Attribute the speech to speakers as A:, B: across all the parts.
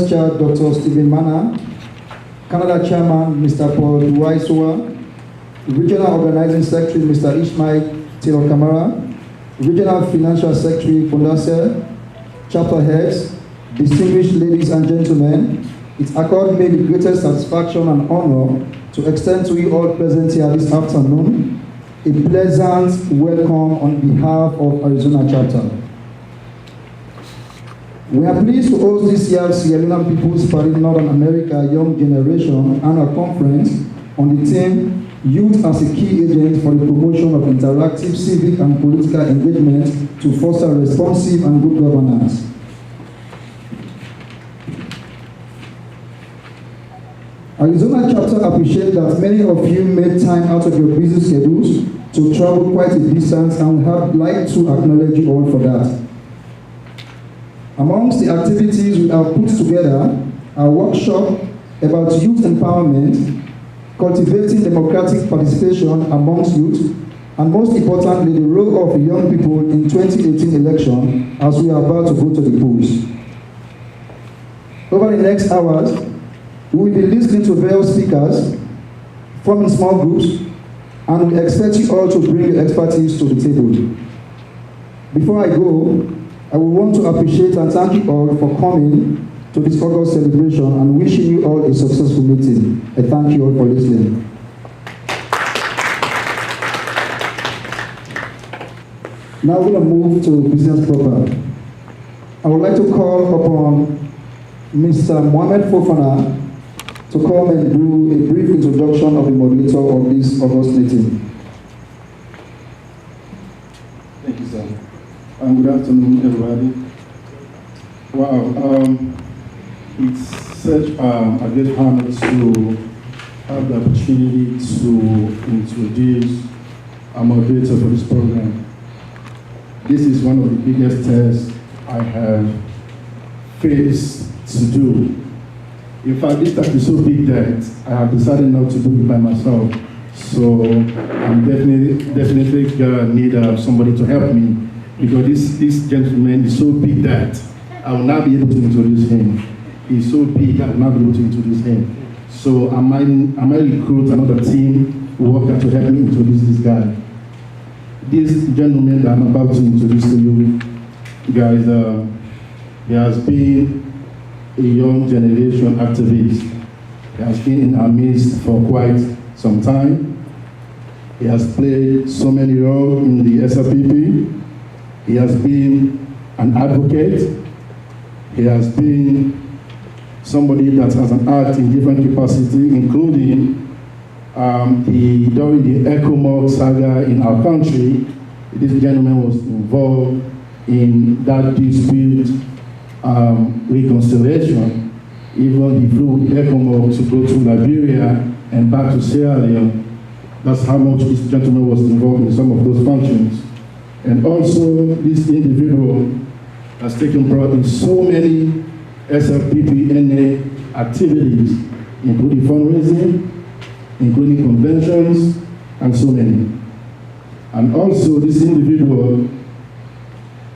A: Vice Chair Dr. Stephen Mana, Canada Chairman Mr. Paul Duwaisoa, Regional Organizing Secretary Mr. Ishmael Taylor Kamara, Regional Financial Secretary Fondase, Chapter Heads, distinguished ladies and gentlemen, it accords me the greatest satisfaction and honor to extend to you all present here this afternoon a pleasant welcome on behalf of Arizona Chapter. We are pleased to host this year's Sierra Leone People's Party Northern America Young Generation Annual Conference on the theme Youth as a Key Agent for the Promotion of Interactive Civic and Political Engagement to Foster Responsive and Good Governance. Arizona Chapter appreciates that many of you made time out of your busy schedules to travel quite a distance and would like to acknowledge you all for that. Amongst the activities we have put together are a workshop about youth empowerment, cultivating democratic participation amongst youth, and most importantly, the role of young people in 2018 election as we are about to go to the polls. Over the next hours, we will be listening to various speakers, forming small groups, and we expect you all to bring your expertise to the table. Before I go, I would want to appreciate and thank you all for coming to this August celebration and wishing you all a successful meeting. I thank you all for listening. Now we're going to move to business proper. I would like to call upon Mr. Mohamed Fofana to come and do a brief introduction of the moderator of this August meeting.
B: Thank you, sir. Good afternoon, everybody. Wow, it's such a great honor to have the opportunity to introduce a moderator for this program. This is one of the biggest tests I have faced to do. In fact, this task is so big that I have decided not to do it by myself. So I'm definitely gonna need somebody to help me, because this gentleman is so big that I will not be able to introduce him. He's so big, I will not be able to introduce him. So I might recruit another team worker to help me introduce this guy. This gentleman that I'm about to introduce to you guys, he has been a young generation activist. He has been in our midst for quite some time. He has played so many roles in the SLPP. He has been an advocate. He has been somebody that has an act in different capacity, including during the ECOMOG saga in our country. This gentleman was involved in that dispute reconciliation. Even he flew with ECOMOG to go to Liberia and back to Sierra Leone. That's how much this gentleman was involved in some of those functions. And also, this individual has taken part in so many SLPP activities, including fundraising, including conventions, and so many. And also, this individual,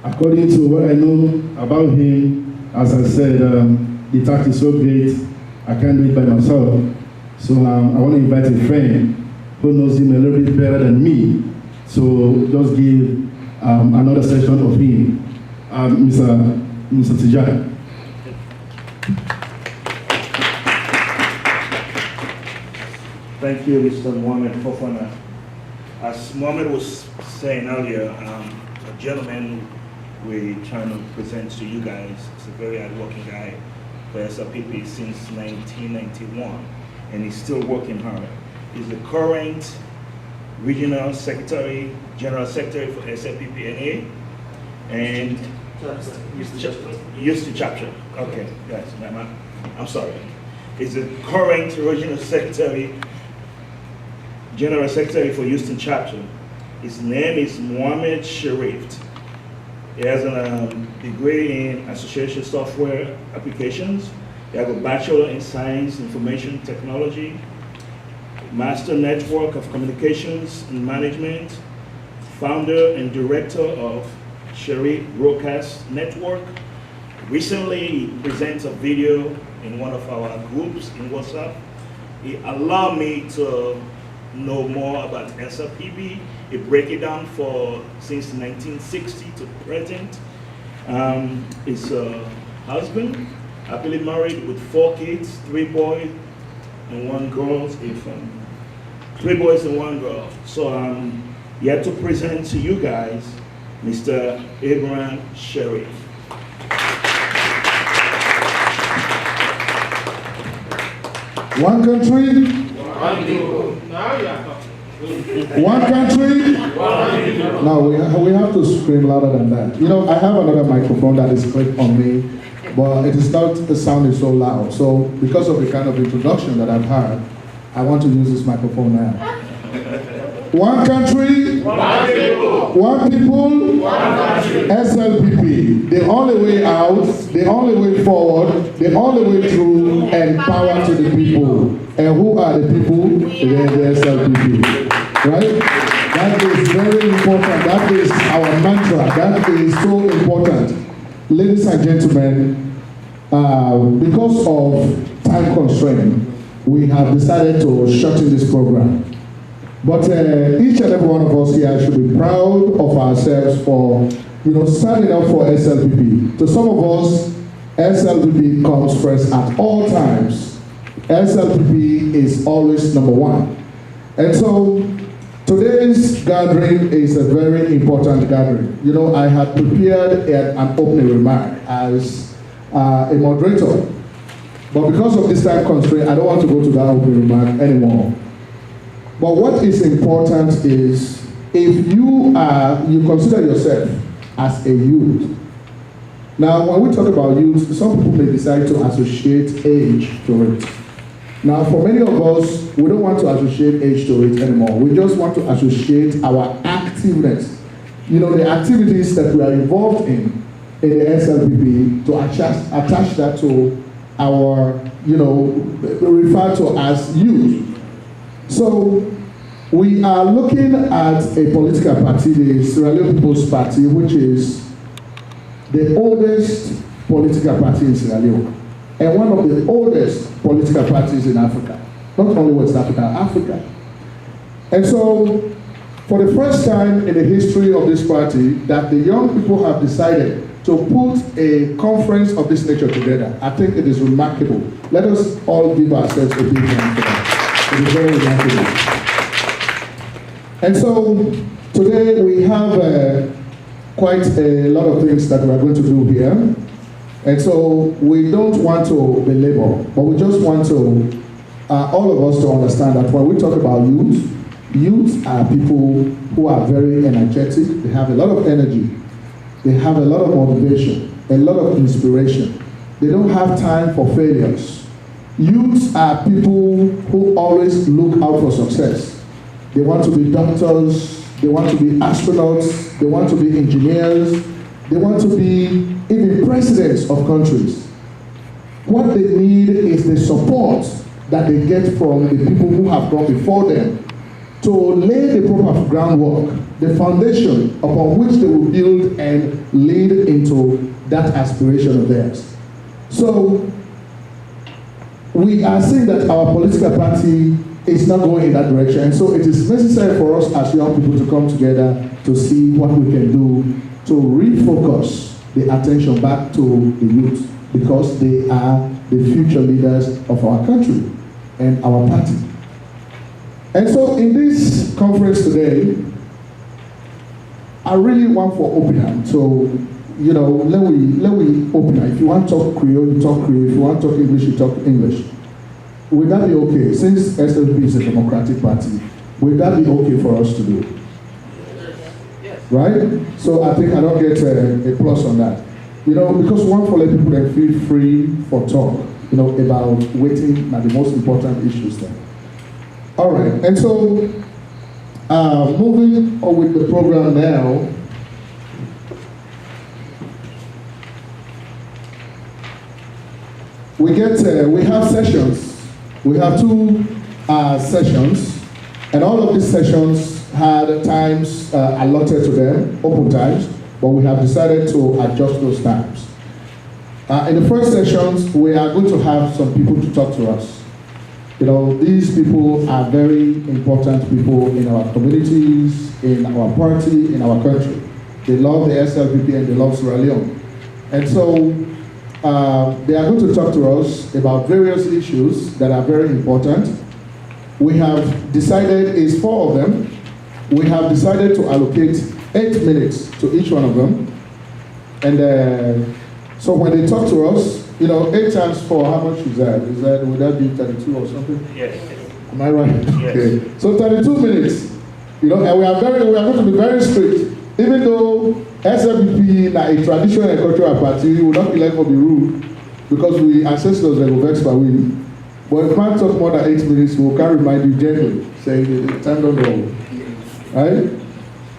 B: according to what I know about him, as I said, the task is so great, I can't do it by myself. So I want to invite a friend who knows him a little bit better than me, so just give another session of him, Mr. Tijani.
C: Thank you, Mr. Mohamed Fofana. As Mohamed was saying earlier, a gentleman we're trying to present to you guys is a very hard-working guy for SLPP since 1991, and he's still working hard. He's the current regional secretary, general secretary for SLPP and Houston chapter. Okay, guys, I'm sorry. He's the current regional secretary, general secretary for Houston chapter. His name is Mohamed Sharif. He has a degree in association software applications. He has a bachelor in science information technology, master network of communications and management, founder and director of Sharif Broadcast Network, Recently, he presented a video in one of our groups in WhatsApp. It allowed me to know more about SLPP. It break it down for since 1960 to present. His husband, happily married with 4 kids, 3 boys and 1 girl. 3 boys and 1 girl. So here to present to you guys, Mr. Abraham Sheriff.
B: One country,
D: One people. Now you are talking.
B: one country.
D: One people.
B: No, we have to scream louder than that. You know, I have another microphone that is clipped on me, but it is not sounding so loud. So because of the kind of introduction that I've had, I want to use this microphone now. One country,
D: One people.
B: one people,
D: One country.
B: SLPP. The only way out, the only way forward, the only way through, and power to the people. And who are the people? They're the SLPP. Right? That is very important. That is our mantra. That is so important. Ladies and gentlemen, because of time constraint, we have decided to shorten this program. But each and every one of us here should be proud of ourselves for, standing up for SLPP. To some of us, SLPP comes first at all times. SLPP is always number 1. And so today's gathering is a very important gathering. I had prepared an opening remark as a moderator. But because of this time constraint, I don't want to go to that opening remark anymore. But what is important is if you consider yourself as a youth. Now, when we talk about youth, some people may decide to associate age to it. Now, for many of us, we don't want to associate age to it anymore. We just want to associate our activeness. The activities that we are involved in the SLPP, to attach that to our, referred to as youth. So we are looking at a political party, the Sierra Leone People's Party, which is the oldest political party in Sierra Leone and one of the oldest political parties in Africa, not only West Africa, Africa. And so for the first time in the history of this party, that the young people have decided to put a conference of this nature together. I think it is remarkable. Let us all give ourselves a big hand for that. It is very remarkable. And so today we have quite a lot of things that we are going to do here. And so we don't want to belabor, but we just want to, all of us to understand that when we talk about youth are people who are very energetic. They have a lot of energy. They have a lot of motivation, a lot of inspiration. They don't have time for failures. Youths are people who always look out for success. They want to be doctors, they want to be astronauts, they want to be engineers, they want to be even presidents of countries. What they need is the support that they get from the people who have gone before them to lay the proper groundwork, the foundation upon which they will build and lead into that aspiration of theirs. So we are seeing that our political party is not going in that direction. And so it is necessary for us as young people to come together to see what we can do to refocus the attention back to the youth, because they are the future leaders of our country and our party. And so in this conference today, I really want for opener. So, let we opener. If you want to talk Creole, you talk Creole. If you want to talk English, you talk English. Would that be okay? Since SLP is a democratic party, would that be okay for us to do?
D: Yes.
B: Right? So I think I don't get a plus on that. Because one for let people then feel free for talk, about waiting at the most important issues there. All right, and so moving on with the program now. We have sessions. We have 2 sessions, and all of these sessions had times allotted to them, open times, but we have decided to adjust those times. In the first sessions, we are going to have some people to talk to us. You know, these people are very important people in our communities, in our party, in our country. They love the SLPP and they love Sierra Leone. And so they are going to talk to us about various issues that are very important. We have decided, it's 4 of them, we have decided to allocate 8 minutes to each one of them. And so when they talk to us, you know, 8 times 4, how much is that? Would that be 32 or something?
C: Yes.
B: Am I right?
C: Yes.
B: Okay. So 32 minutes, you know, and we are going to be very strict. Even though SLPP, like a traditional and cultural party, we will not be like for the rule because we ancestors that will vex by we. But if we can't talk more than 8 minutes, we can remind you gently, saying time don't go. Right?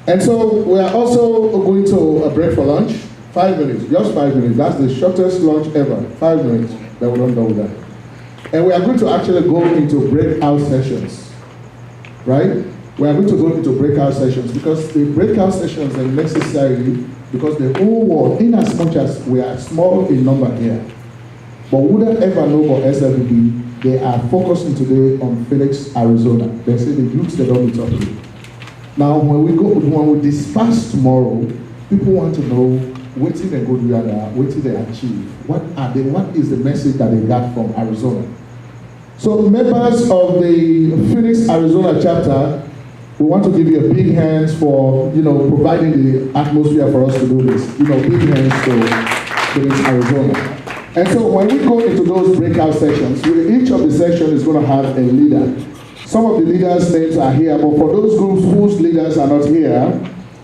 B: And so we are also going to a break for lunch. 5 minutes, just 5 minutes. That's the shortest lunch ever. 5 minutes. Then we're not done with that. And we are going to actually go into breakout sessions. Right? We are going to go into breakout sessions because the breakout sessions are necessary because the whole world, in as much as we are small in number here, but wouldn't ever know about SLPP, they are focusing today on Phoenix, Arizona. They say the youths they don't meet up with. Now, when we disperse tomorrow, people want to know what did they go do and what did they achieve? What is the message that they got from Arizona? So, members of the Phoenix, Arizona chapter, we want to give you a big hands for, you know, providing the atmosphere for us to do this. You know, big hands to Phoenix, Arizona. And so when we go into those breakout sessions, each of the sections is going to have a leader. Some of the leaders' names are here, but for those groups whose leaders are not here,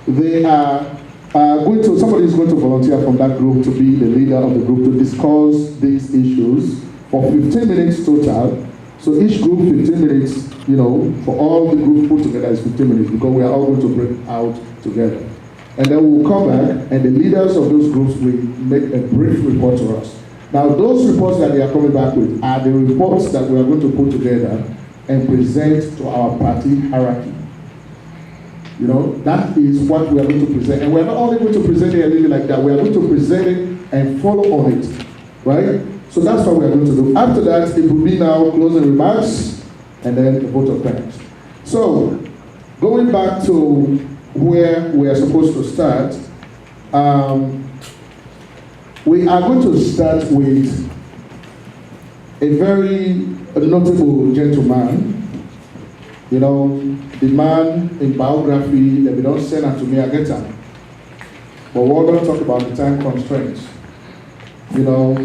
B: they are somebody is going to volunteer from that group to be the leader of the group to discuss these issues for 15 minutes total. So each group 15 minutes, you know, for all the groups put together is 15 minutes because we are all going to break out together. And then we'll come back and the leaders of those groups will make a brief report to us. Now those reports that they are coming back with are the reports that we are going to put together and present to our party hierarchy. You know, that is what we are going to present. And we're not only going to present it a little like that, we are going to present it and follow on it, right? So that's what we are going to do. After that, it will be now closing remarks and then the vote of thanks. So, going back to where we are supposed to start, we are going to start with a very notable gentleman. You know, the man in biography, that we don't send him to me, I get him. But we're going to talk about the time constraints. You know,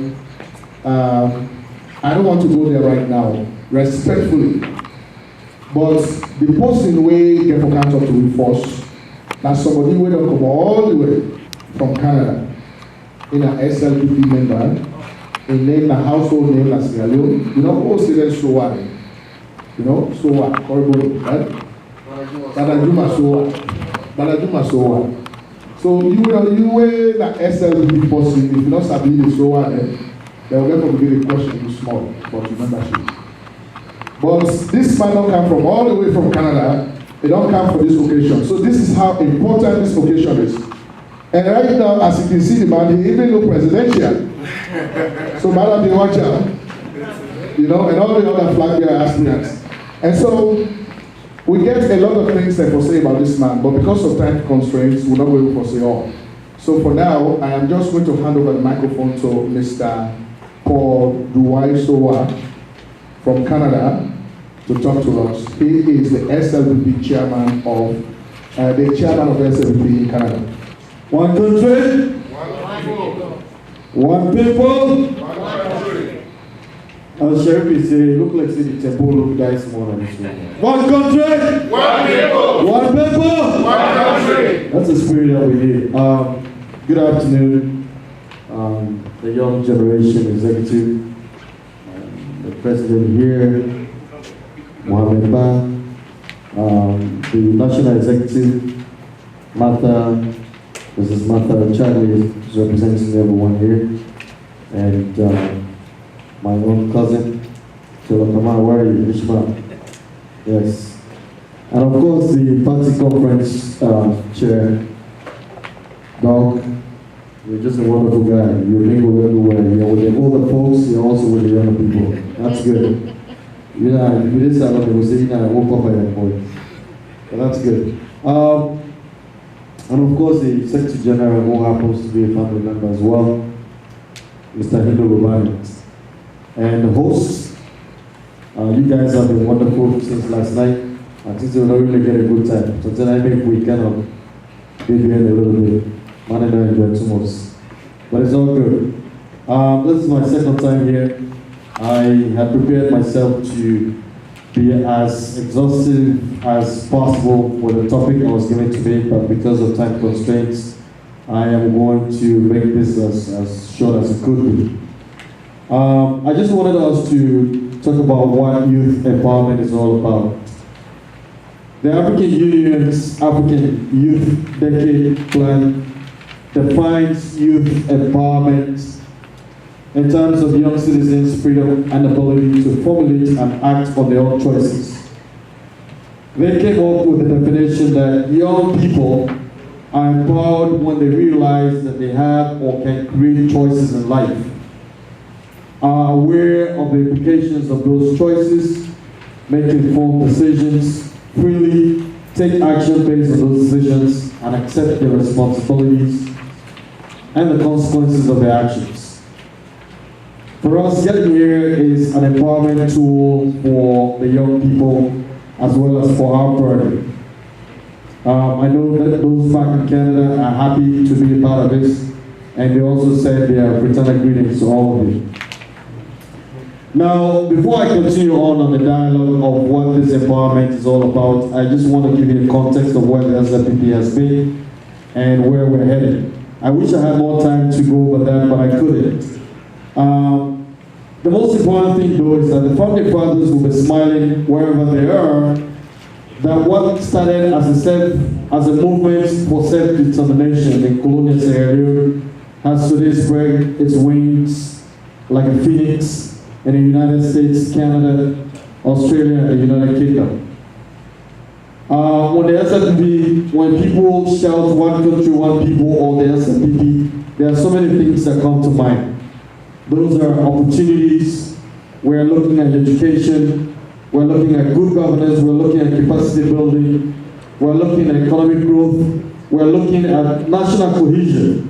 B: I don't want to go there right now, respectfully. But the person way get for can't talk to me first. Now somebody will come all the way from Canada in an SLPP member, a name, a household name, like Sierra Leone. You know, who say that so what? You know, so what? Horrible, right? Badajuma so what? Badajuma so what? So you were the SLPP person, if you don't sabi the so what, they will get to be the question too small, but membership. But this man don't come from all the way from Canada. They don't come for this occasion. So this is how important this occasion is. And right now, as you can see, the man, he even look presidential. So madam, be watch out. You know, and all the other flag bearer aspirants. And so we get a lot of things that we say about this man, but because of time constraints, we're not going to say all. So for now, I am just going to hand over the microphone to Mr. Paul Duwaisowa from Canada to talk to us. He is the SLPP chairman of SLPP in Canada.
E: One country, one people. As Sheriff say, look like the temple look nice more than this one. One country,
D: One people.
E: one people.
D: One country.
E: That's the spirit that we need. Good afternoon, the young generation executive, the president here, Mohamed Ba, the national executive, Martha, Mrs. Martha Charlie is representing everyone here, and my own cousin, Chelokama, where are you, Ishmael? Yes. And of course, the party conference chair, Doc, You're just a wonderful guy. You mingle everywhere. You're with the older folks, you're also with the younger people. That's good. You know, if you did sound like it was saying, I woke up by that point. But that's good. And of course, the Secretary General, who happens to be a family member as well, Mr. Hindo Robani. And the hosts, you guys have been wonderful since last night. I think we're not really getting a good time. So tonight, maybe we kind of be behind a little bit. Man, I don't enjoy too much. But it's all good. This is my second time here. I had prepared myself to be as exhaustive as possible for the topic I was given to me, but because of time constraints, I am going to make this as short as it could be. I just wanted us to talk about what youth empowerment is all about. The African Union's African Youth Decade Plan defines youth empowerment in terms of young citizens' freedom and ability to formulate and act on their own choices. They came up with the definition that young people are empowered when they realize that they have or can create choices in life, are aware of the implications of those choices, make informed decisions, freely take action based on those decisions, and accept their responsibilities and the consequences of their actions. For us, getting here is an empowerment tool for the young people as well as for our party. I know that those back in Canada are happy to be a part of this, and they also said their fraternal greetings to all of you. Now, before I continue on the dialogue of what this empowerment is all about, I just want to give you the context of where the SLPP has been and where we're headed. I wish I had more time to go over that, but I couldn't. The most important thing, though, is that the founding fathers will be smiling wherever they are, that what started as a movement for self-determination in colonial Sierra Leone has today spread its wings like a phoenix in the United States, Canada, Australia, and the United Kingdom. When the SLPP, when people shout one country, one people, or the SLPP, there are so many things that come to mind. Those are opportunities. We're looking at education. We're looking at good governance. We're looking at capacity building. We're looking at economic growth. We're looking at national cohesion.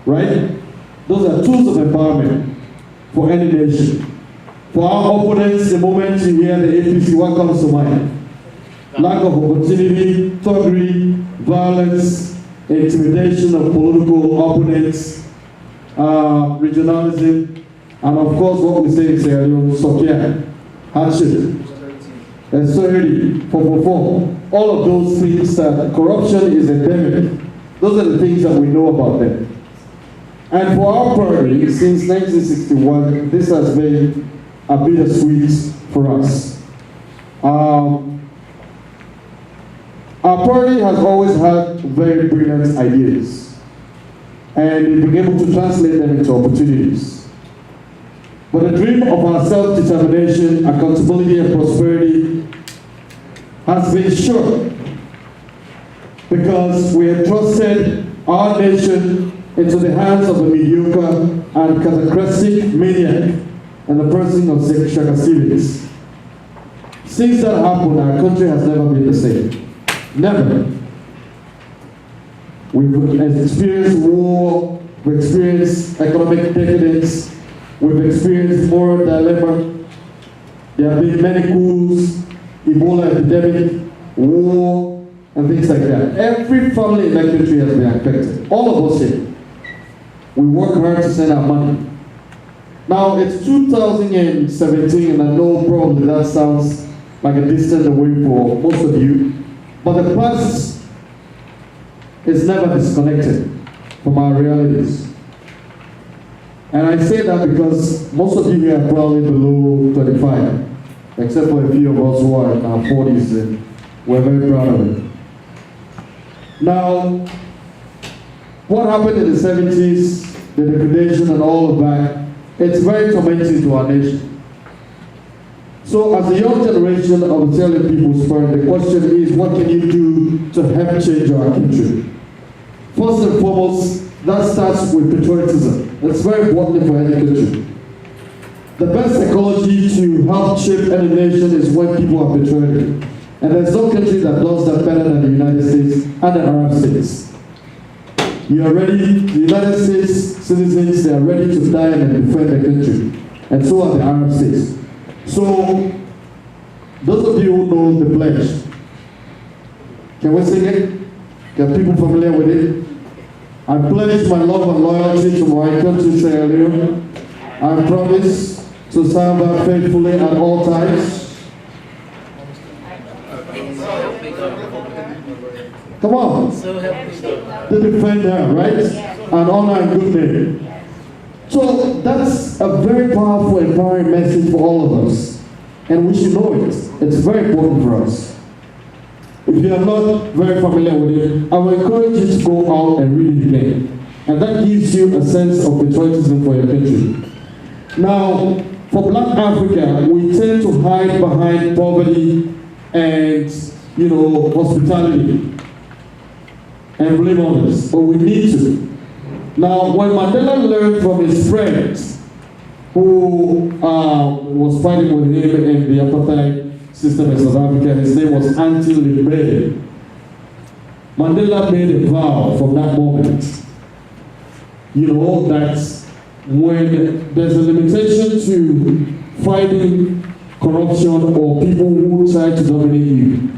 E: Right? Those are tools of empowerment for any nation. For our opponents, the moment you hear the APC, what comes to mind? Lack of opportunity, thuggery, violence, intimidation of political opponents, regionalism, and of course what we say in Sierra Leone, Sokia, hardship, austerity, 444. All of those things that corruption is endemic. Those are the things that we know about them. And for our party, since 1961, this has been a bittersweet for us. Our party has always had very brilliant ideas, and we've been able to translate them into opportunities. But the dream of our self-determination, accountability, and prosperity has been short because we have trusted our nation into the hands of a mediocre and cataclysmic maniac in the person of Shaka Stevens. Since that happened, our country has never been the same. Never. We've experienced war, we've experienced economic decadence, we've experienced moral dilemma. There have been many coups, Ebola epidemic, war, and things like that. Every family in that country has been affected. All of us here. We work hard to send our money. Now, it's 2017, and I know probably that sounds like a distance away for most of you, but the past is never disconnected from our realities. And I say that because most of you here are probably below 25, except for a few of us who are in our 40s, and we're very proud of it. Now, what happened in the 70s, the degradation and all of that, it's very tormenting to our nation. So as a young generation of the Italian People's Party, the question is, what can you do to help change our country? First and foremost, that starts with patriotism. It's very important for any country. The best ecology to help shape any nation is when people are patriotic. And there's no country that does that better than the United States and the Arab states. You are ready, the United States citizens, they are ready to die and defend their country. And so are the Arab states. So, those of you who know the pledge, can we sing it? Are people familiar with it? I pledge my love and loyalty to my country, Sierra Leone. I promise to serve her faithfully at all times. Come on. To defend her, right? And honor and good name. So that's a very powerful, empowering message for all of us. And we should know it. It's very important for us. If you are not very familiar with it, I will encourage you to go out and read it again. And that gives you a sense of patriotism for your country. Now, for Black Africa, we tend to hide behind poverty and, hospitality and blame others, but we need to. Now, when Mandela learned from his friends who was fighting with him in the apartheid system in South Africa, his name was Anti Limbele. Mandela made a vow from that moment, that when there's a limitation to fighting corruption or people who try to dominate you,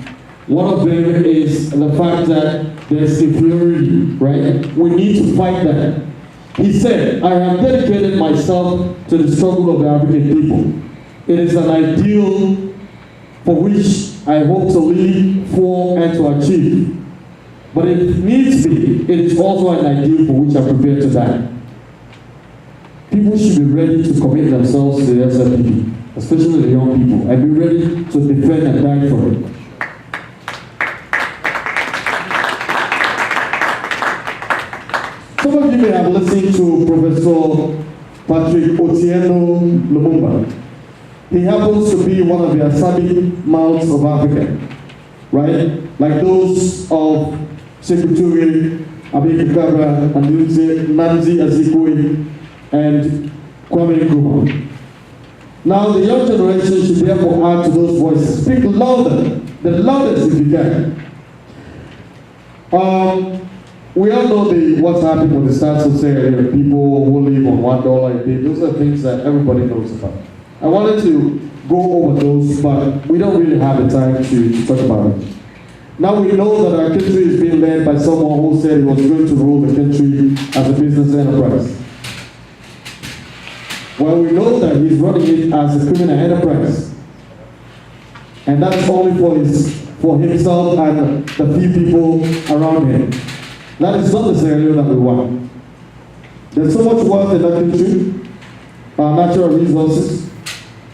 E: one of them is the fact that there's inferiority, right? We need to fight that. He said, I have dedicated myself to the struggle of the African people. It is an ideal for which I hope to live for and to achieve. But if needs be, it is also an ideal for which I prepare to die. People should be ready to commit themselves to the SLPP, especially the young people, and be ready to defend and die for it. Some of you may have listened to Professor Patrick Otieno Lumumba. He happens to be one of the Asabi mouths of Africa, right? Like those of Sekou Touré, Abiy Kakabra, Nanzi Azikiwe, and Kwame Nkrumah. Now the young generation should therefore add to those voices. Speak louder, the loudest if you can. We all know what's happening with the stats of Sierra people who live on $1 a day. Those are things that everybody knows about. I wanted to go over those, but we don't really have the time to talk about it. Now we know that our country is being led by someone who said he was going to rule the country as a business enterprise. Well, we know that he's running it as a criminal enterprise. And that's only for himself and the few people around him. That is not the scenario that we want. There's so much wealth in that country, natural resources,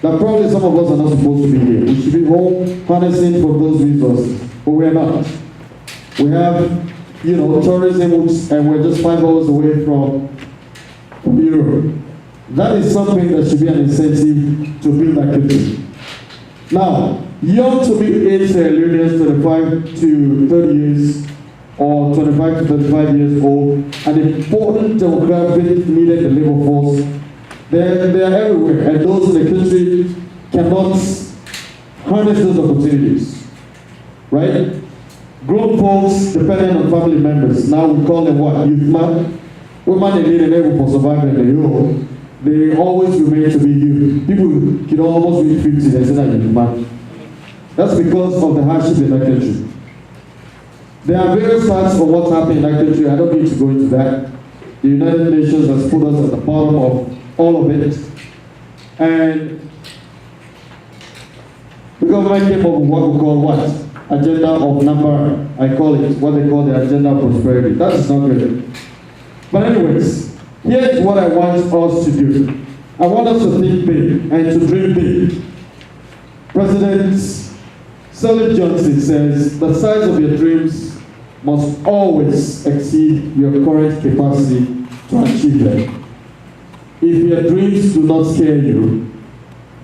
E: that probably some of us are not supposed to be here. We should be home harnessing from those resources, but we are not. We have, tourism, and we're just 5 hours away from Europe. That is something that should be an incentive to build that country. Now, young to mid-age Sierra Leoneans, 25 to 30 years, or 25 to 35 years old, an important demographic needed the labor force. They are everywhere, and those in the country cannot harness those opportunities, right? Grown folks depending on family members. Now we call them what? Youth man. Women they need a labor for surviving in the Euro. They always remain to be youth. People can almost reach 50, they say that youth man. That's because of the hardship in that country. There are various facts on what's happening in that country. I don't need to go into that. The United Nations has put us at the bottom of all of it. And the government came up with what we call what? Agenda of number. I call it what they call the agenda of prosperity. That is not good. But anyways, here's what I want us to do. I want us to think big and to dream big. President Sirleaf Johnson says, the size of your dreams must always exceed your current capacity to achieve them. If your dreams do not scare you,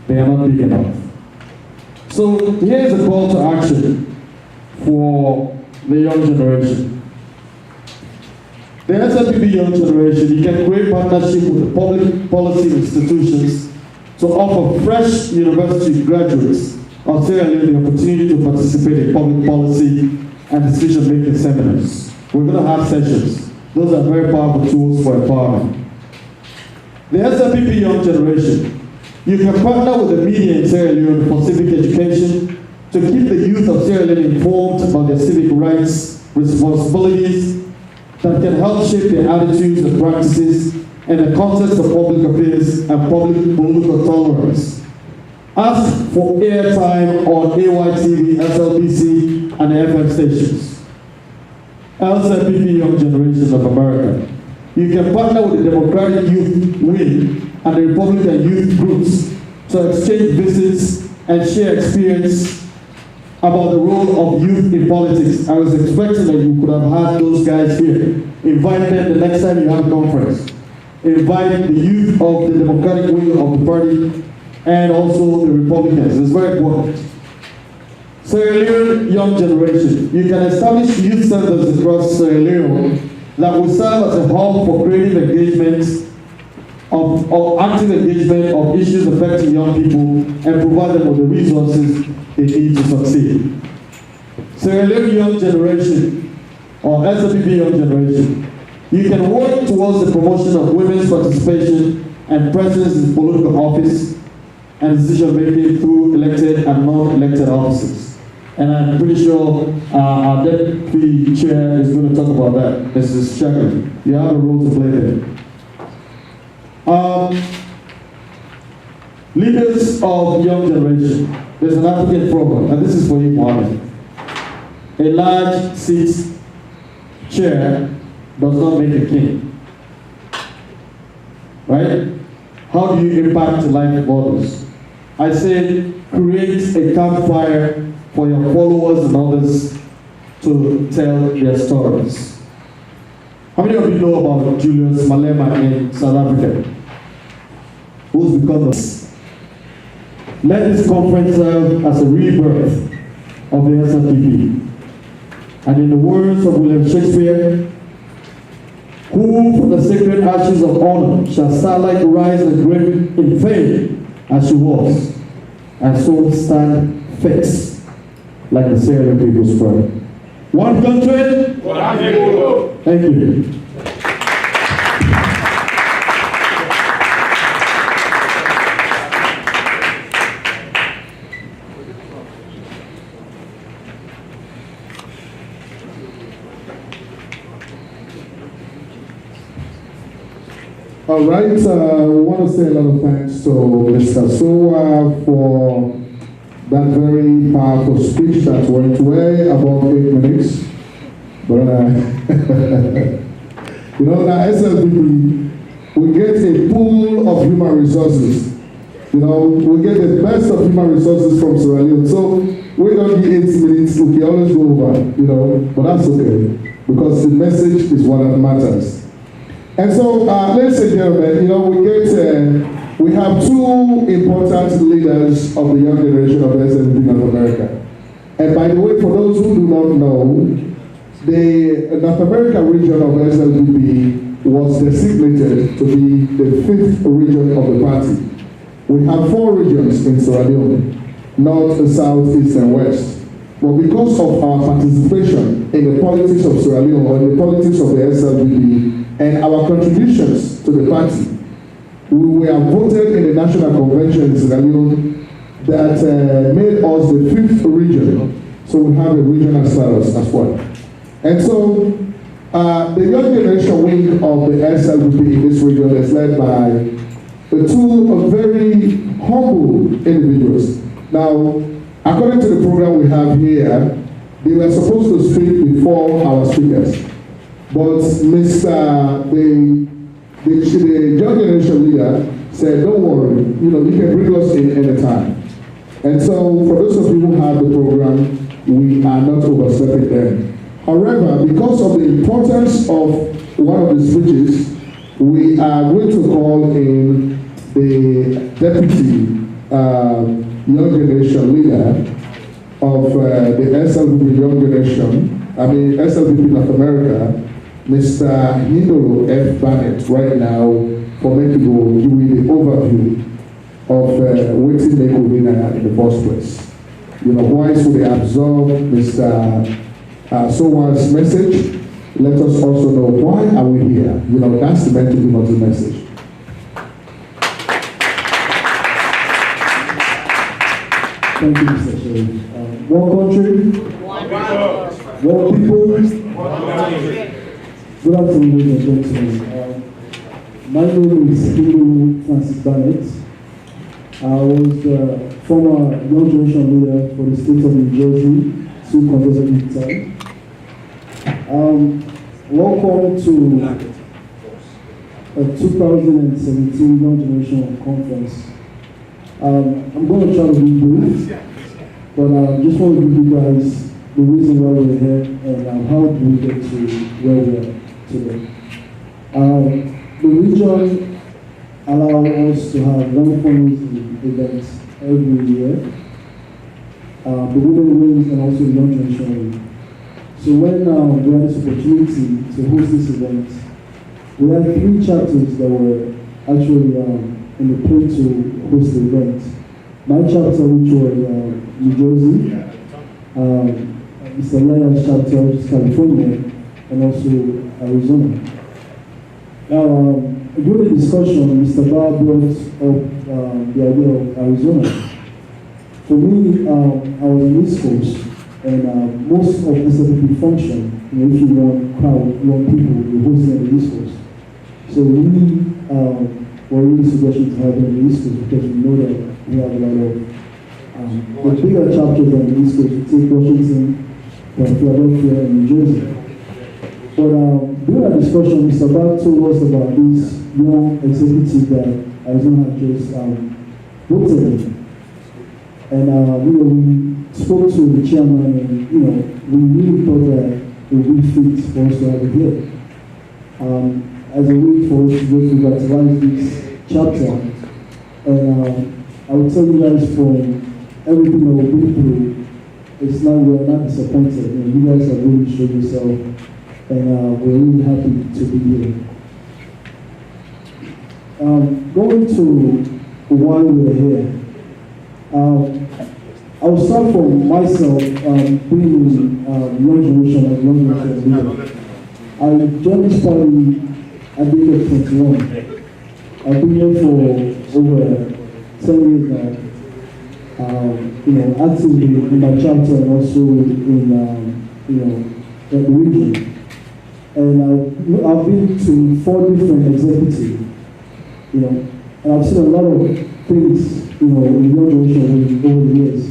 E: they are not big enough. So here's a call to action for the young generation. The SLPP Young Generation, you can create partnership with the public policy institutions to offer fresh university graduates of Sierra Leone the opportunity to participate in public policy and decision-making seminars. We're going to have sessions. Those are very powerful tools for empowerment. The SLPP Young Generation, you can partner with the media in Sierra Leone for civic education to keep the youth of Sierra Leone informed about their civic rights, responsibilities that can help shape their attitudes and practices in the context of public affairs and public political tolerance. Ask for airtime on AYTV, SLBC, and FM stations. SLPP Young Generation of America. You can partner with the Democratic Youth Wing and the Republican Youth Groups to exchange visits and share experience about the role of youth in politics. I was expecting that you could have had those guys here. Invite them the next time you have a conference. Invite the youth of the Democratic wing of the party and also the Republicans. It's very important. Sierra Leone Young Generation. You can establish youth centers across Sierra Leone that will serve as a hub for creative engagement of active engagement of issues affecting young people and provide them with the resources they need to succeed. Sierra Leone Young Generation, or SLPP Young Generation, you can work towards the promotion of women's participation and presence in political office and decision making through elected and non-elected offices. And I'm pretty sure our deputy chair is going to talk about that. Mrs. Shepherd, you have a role to play there. Leaders of Young Generation. There's an African program, and this is for you, Mohammed. A large seat chair does not make a king. Right? How do you impact the life of others? I said, create a campfire for your followers and others to tell their stories. How many of you know about Julius Malema in South Africa? Who's become this? Let this conference serve as a rebirth of the SLPP. And in the words of William Shakespeare, who from the sacred ashes of honor shall starlight rise and great in fame as she was, and so stand fixed like the Sierra Leone people spread. One country, one people. Thank you.
B: All right, we want to say a lot of thanks to Mr. Sowa for that very powerful speech that went way above 8 minutes. But, you know, now SLPP, we get a pool of human resources. You know, we get the best of human resources from Sierra Leone. So we don't need 8 minutes, we can always go over, you know, but that's okay, because the message is what matters. And so, ladies and gentlemen, you know, we have two important leaders of the young generation of the SLPP North America. And by the way, for those who do not know, the North America region of SLPP was designated to be the 5th region of the party. We have 4 regions in Sierra Leone, North, South, East, and West. But because of our participation in the politics of Sierra Leone, or in the politics of the SLPP, and our contributions to the party, we were voted in the National Convention in Sierra Leone that made us the 5th region. So we have a regional status as well. And so the young generation wing of the SLPP in this region is led by the 2 very humble individuals. Now, according to the program we have here, they were supposed to speak before our speakers. But the young generation leader said, don't worry, you know, you can bring us in any time. And so for those of you who have the program, we are not overstepping them. However, because of the importance of one of the speeches, we are going to call in the deputy young generation leader of the SLPP young generation, SLPP North America, Mr. Hindolo F. Barnett right now for me to go give you the overview of what they could in the first place. You know, why should they absorb Mr. Sowan's message? Let us also know why are we here. You know, that's the meant to give us the message.
F: Thank you, Mr. Chair. One country, one people, good afternoon, ladies and gentlemen. My name is Hindolo Francis Barnett. I was the former young generation leader for the state of New Jersey, 2 consecutive times. Welcome to a 2017 Young Generation Conference. I'm going to try to be brief, but I just want to give you guys the reason why we're here and how do we get to where we are today. The region allows us to have one fundraising event every year, the Women Wings and also the Young Generation Week. So when we had this opportunity to host this event, we had 3 chapters that were actually in the play to host the event. My chapter, which was New Jersey, Mr. Leone's chapter, which is California, and also Arizona. Now, during the discussion, Mr. Barr brought up the idea of Arizona. For me, I was in East Coast, and most of the SLPP function, you know, if you want crowd, you want people, you're hosting on the East Coast. So we were really suggesting to have it on the East Coast because we know that we have a lot of the bigger chapters on the East Coast. We take Washington, Philadelphia, and New Jersey. But during our discussion, Mr. Barr told us about this young executive that Arizona had just voted in. And we spoke to the chairman, and we really thought that it would be fit for us to have it here. As a way for us to go to revitalize this chapter. And I will tell you guys from everything that we've been through, we're not disappointed. You guys have really showed yourself, and we're really happy to be here. Going to why we're here. I will start from myself, being in young generation as young generation leader. I joined this party at the age of 21. I've been here for over 10 years now. Actively in my chapter and also in the region. And I've been to 4 different executives, and I've seen a lot of things, in young generation over the years.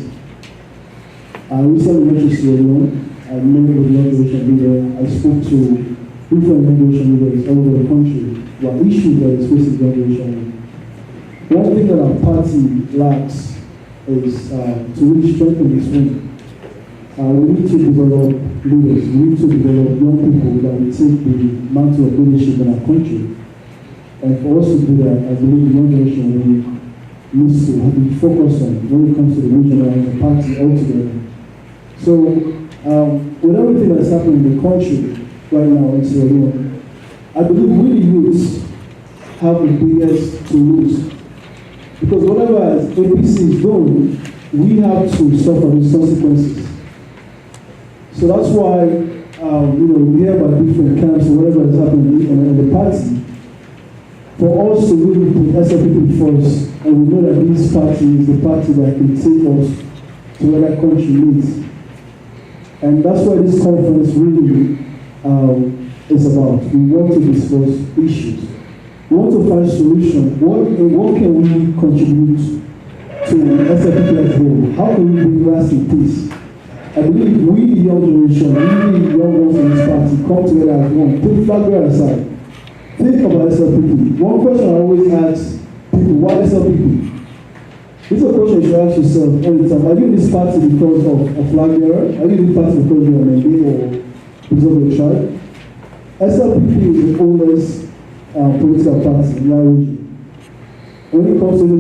F: I recently went to Leone. I met with the young generation leader. I spoke to different young generation leaders all over the country about issues that is facing young generation. One thing that our party lacks is to really strengthen this wing. We need to develop leaders. We need to develop young people that will take the mantle of leadership in our country. And for us to do that, I believe the young generation needs to be focused on when it comes to the region and the party altogether. So, with everything that's happening in the country right now in Sierra Leone, I believe we the youths have the biggest to lose. Because whatever APC is doing, we have to suffer those consequences. So that's why, we hear about different camps and whatever is happening in the party. For us to really put SLPP first, and we know that this party is the party that can take us to where that country needs. And that's why this conference really is about. We want to discuss issues. We want to find solutions. What can we contribute to SLPP as a whole? How can we bring lasting peace? I believe we, the young generation, we, the young ones in this party, come together as one. Put flag aside. Think about SLPP. One question I always ask people, why SLPP? This is a question you should ask yourself every time. Are you in this party because of a flag bearer? Are you in this party because you're a Mende or because of your tribe? SLPP is the oldest political party in our region. When it comes to the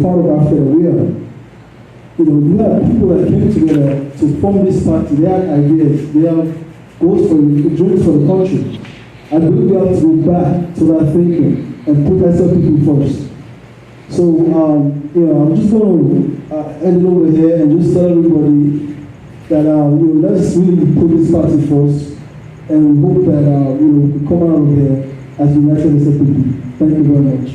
F: part of Africa that we are, you have people that came together to form this party. They have ideas. They have goes for dreams for the country. I believe we have to go back to that thinking and put SLPP first. So, I'm just going to end it over here and just tell everybody that, let's really put this party first, and we hope that, we come out of here as united SLPP. Thank you very much.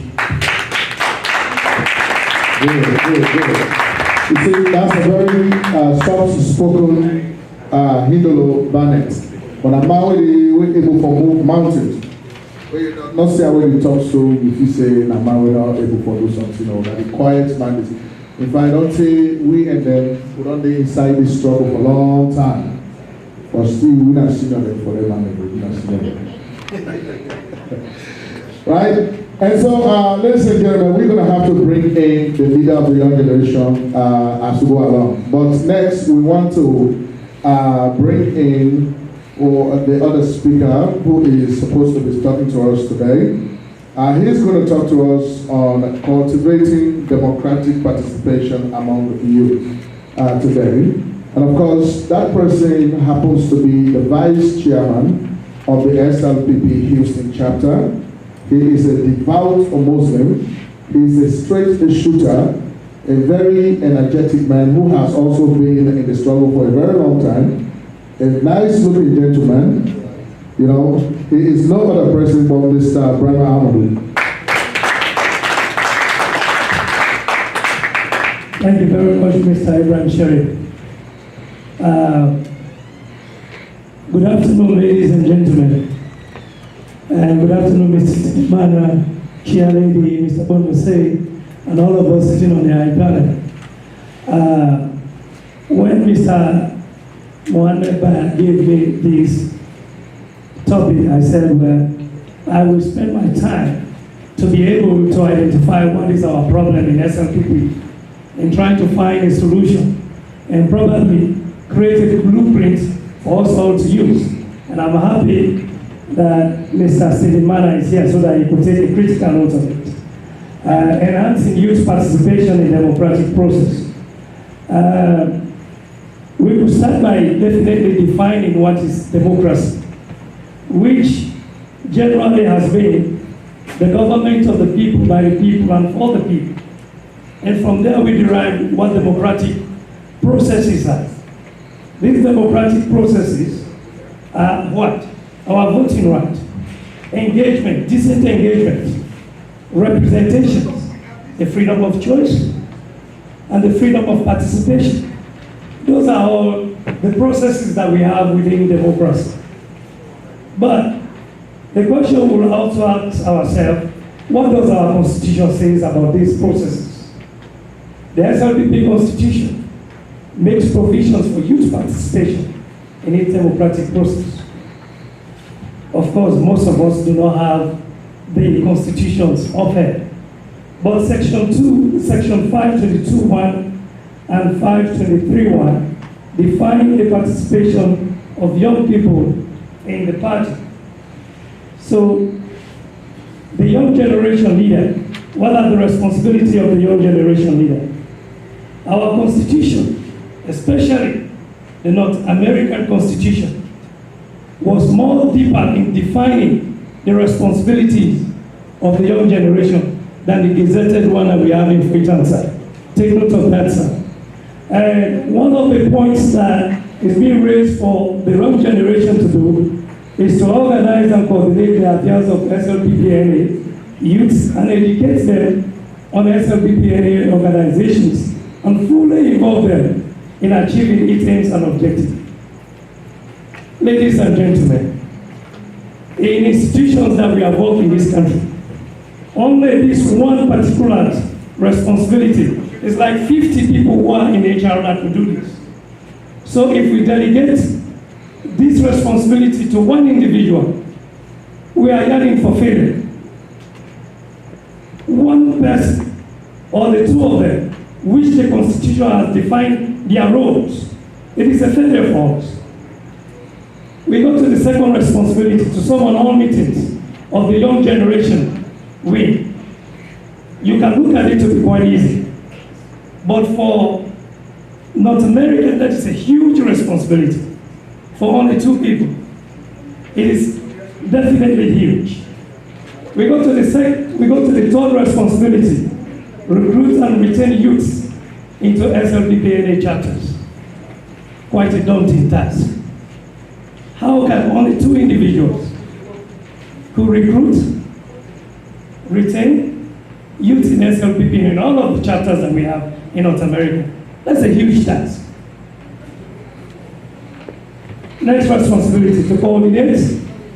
B: Good. You see, that's a very soft-spoken Hindolo Barnett. But I'm able to move mountains. Not say where you talk so if you say I'm not able to do something, that the quiet man is. If I don't say we and them, we don't be inside this struggle for a long time. But still, we're not seeing them forever and ever. We're not seeing them. Right? And so, ladies and gentlemen, we're going to have to bring in the leader of the young generation as we go along. But next, we want to bring in the other speaker who is supposed to be talking to us today. He's going to talk to us on cultivating democratic participation among the youth today. And of course, that person happens to be the vice chairman of the SLPP Houston chapter. He is a devout Muslim. He is a straight shooter, a very energetic man who has also been in the struggle for a very long time. A nice looking gentleman. He is no other person but Mr. Brahma Amadou.
G: Thank you very much, Mr. Ibrahim Sharif. Good afternoon, ladies and gentlemen. And good afternoon, Mr. Mana, Chair Lady, Mr. Bonmose, and all of us sitting on the iPad. When Mr. Mohammed Ba gave me this topic, I said, well, I will spend my time to be able to identify what is our problem in SLPP and trying to find a solution and probably create a blueprint for us all to use. And I'm happy that Mr. Stephen Mana is here so that he could take a critical note of it. Enhancing youth participation in democratic process. We will start by definitely defining what is democracy, which generally has been the government of the people, by the people, and for the people. And from there we derive what democratic processes are. These democratic processes are what? Our voting right, engagement, decent engagement, representations, the freedom of choice, and the freedom of participation. Those are all the processes that we have within democracy. But the question we'll also ask ourselves, what does our Constitution say about these processes? The SLPP Constitution makes provisions for youth participation in its democratic process. Of course, most of us do not have the constitutions offhand. But Section 522(1) and 523(1) define the participation of young people in the party. So, the young generation leader, what are the responsibilities of the young generation leader? Our Constitution, especially the North American Constitution, was more deeper in defining the responsibilities of the young generation than the gazetted one that we have in Freetown, sir. Take note of that, sir. And one of the points that is being raised for the young generation to do is to organize and coordinate the affairs of SLPP youths and educate them on SLPP organizations and fully involve them in achieving its aims and objectives. Ladies and gentlemen, in institutions that we have worked in this country, only this one particular responsibility is like 50 people who are in HR that will do this. So if we delegate this responsibility to one individual, we are yearning for failure. One person or the two of them, which the Constitution has defined their roles, it is a failure for us. We go to the second responsibility, to summon all meetings of the young generation. You can look at it to be quite easy. But for North America, that is a huge responsibility for only two people. It is definitely huge. We go to the third responsibility: recruit and retain youths into SLPP chapters. Quite a daunting task. How can only 2 individuals who recruit, retain youth in SLPP in all of the chapters that we have in North America? That's a huge task. Next responsibility: to coordinate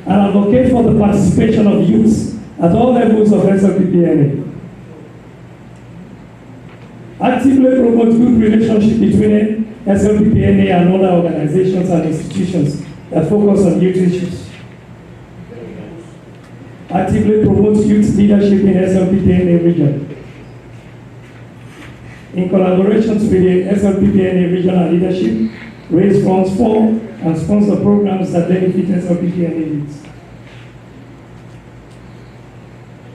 G: and advocate for the participation of youths at all levels of SLPP. Actively promote good relationship between SLPP and other organizations and institutions that focus on youth issues. Actively promote youth leadership in SLPP region. In collaborations with the SLPP regional leadership, raise funds for and sponsor programs that benefit SLPP youths.